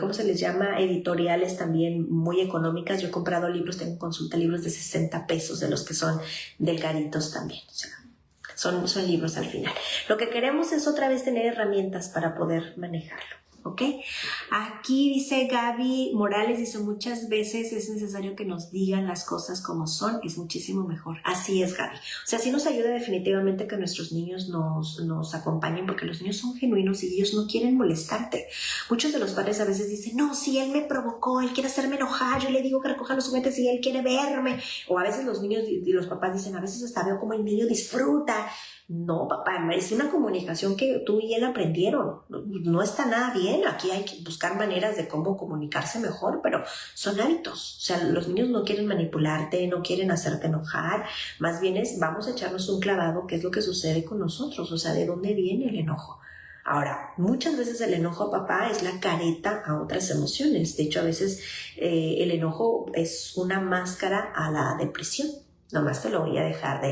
Speaker 1: ¿cómo se les llama? Editoriales también muy económicas. Yo he comprado libros, tengo consulta libros de 60 pesos, de los que son delgaditos también. O sea, son libros al final. Lo que queremos es otra vez tener herramientas para poder manejarlo. ¿ok? Aquí dice Gaby Morales, dice muchas veces es necesario que nos digan las cosas como son, es muchísimo mejor. Así es, Gaby. O sea, sí nos ayuda definitivamente que nuestros niños nos acompañen, porque los niños son genuinos y ellos no quieren molestarte. Muchos de los padres a veces dicen, no, si él me provocó, él quiere hacerme enojar, yo le digo que recoja los juguetes y él quiere verme. O a veces los niños y los papás dicen, a veces hasta veo como el niño disfruta. No, papá, es una comunicación que tú y él aprendieron. No está nada bien. Aquí hay que buscar maneras de cómo comunicarse mejor, pero son hábitos. O sea, los niños no quieren manipularte, no quieren hacerte enojar. Más bien es, vamos a echarnos un clavado, qué es lo que sucede con nosotros. O sea, ¿de dónde viene el enojo? Ahora, muchas veces el enojo, papá, es la careta a otras emociones. De hecho, a veces el enojo es una máscara a la depresión. Nomás te lo voy a dejar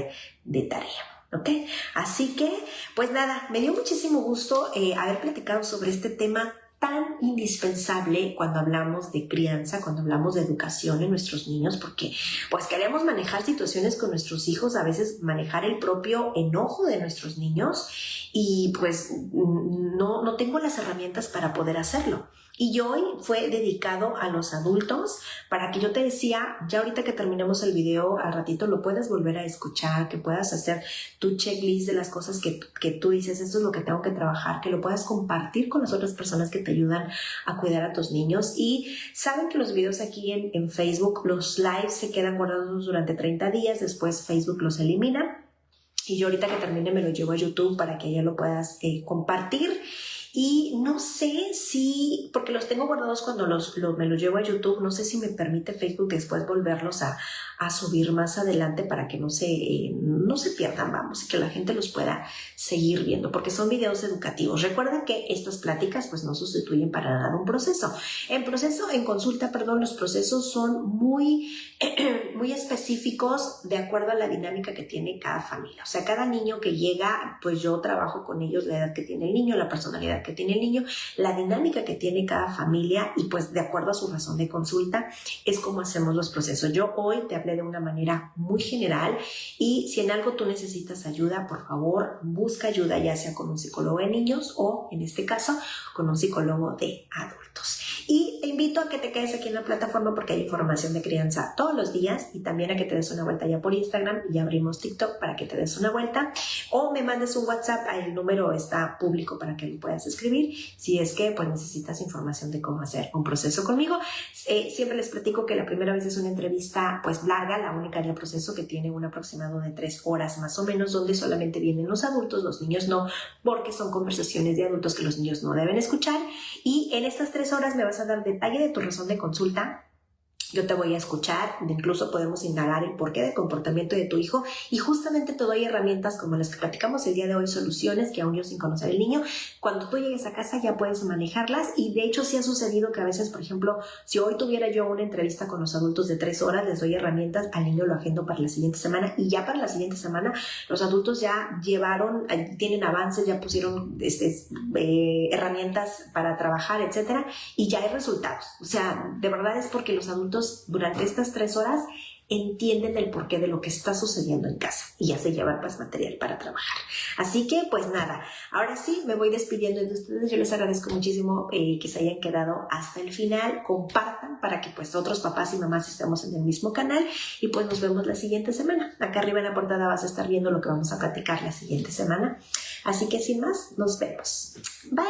Speaker 1: de tarea. ¿Ok? Así que, pues nada, me dio muchísimo gusto haber platicado sobre este tema tan indispensable cuando hablamos de crianza, cuando hablamos de educación en nuestros niños, porque pues queremos manejar situaciones con nuestros hijos, a veces manejar el propio enojo de nuestros niños y pues no tengo las herramientas para poder hacerlo. Y hoy fue dedicado a los adultos para que yo te decía, ya ahorita que terminemos el video, al ratito lo puedas volver a escuchar, que puedas hacer tu checklist de las cosas que tú dices, esto es lo que tengo que trabajar, que lo puedas compartir con las otras personas que te ayudan a cuidar a tus niños. Y saben que los videos aquí en Facebook, los lives se quedan guardados durante 30 días, después Facebook los elimina. Y yo ahorita que termine me lo llevo a YouTube para que ya lo puedas compartir. Y no sé si, porque los tengo guardados cuando me los llevo a YouTube, no sé si me permite Facebook después volverlos a subir más adelante para que no se pierdan, vamos, y que la gente los pueda seguir viendo, porque son videos educativos. Recuerden que estas pláticas pues no sustituyen para nada un proceso. En consulta, los procesos son muy específicos de acuerdo a la dinámica que tiene cada familia. O sea, cada niño que llega, pues yo trabajo con ellos, la edad que tiene el niño, la personalidad que tiene el niño, la dinámica que tiene cada familia y pues de acuerdo a su razón de consulta es como hacemos los procesos. Yo hoy te hablé de una manera muy general y si en algo tú necesitas ayuda, por favor, busca ayuda ya sea con un psicólogo de niños o en este caso con un psicólogo de adultos. Y te invito a que te quedes aquí en la plataforma porque hay información de crianza todos los días y también a que te des una vuelta ya por Instagram y abrimos TikTok para que te des una vuelta o me mandes un WhatsApp, el número está público para que lo puedas escribir si es que pues necesitas información de cómo hacer un proceso conmigo. Siempre les platico que la primera vez es una entrevista pues larga, la única del proceso que tiene un aproximado de 3 horas más o menos, donde solamente vienen los adultos, los niños no, porque son conversaciones de adultos que los niños no deben escuchar y en estas 3 horas me vas a dar detalle de tu razón de consulta. Yo te voy a escuchar, incluso podemos indagar el porqué del comportamiento de tu hijo y justamente te doy herramientas como las que platicamos el día de hoy, soluciones que aún yo sin conocer el niño, cuando tú llegues a casa ya puedes manejarlas y de hecho sí ha sucedido que a veces, por ejemplo, si hoy tuviera yo una entrevista con los adultos de 3 horas, les doy herramientas, al niño lo agendo para la siguiente semana y ya para la siguiente semana los adultos ya tienen avances, ya pusieron herramientas para trabajar, etcétera, y ya hay resultados. O sea, de verdad es porque los adultos durante estas 3 horas entienden el porqué de lo que está sucediendo en casa y ya se llevan pues material para trabajar. Así que pues nada, ahora sí me voy despidiendo de ustedes. Yo les agradezco muchísimo que se hayan quedado hasta el final. Compartan para que pues otros papás y mamás estemos en el mismo canal y pues nos vemos la siguiente semana. Acá arriba en la portada vas a estar viendo lo que vamos a platicar la siguiente semana. Así que sin más, nos vemos. Bye.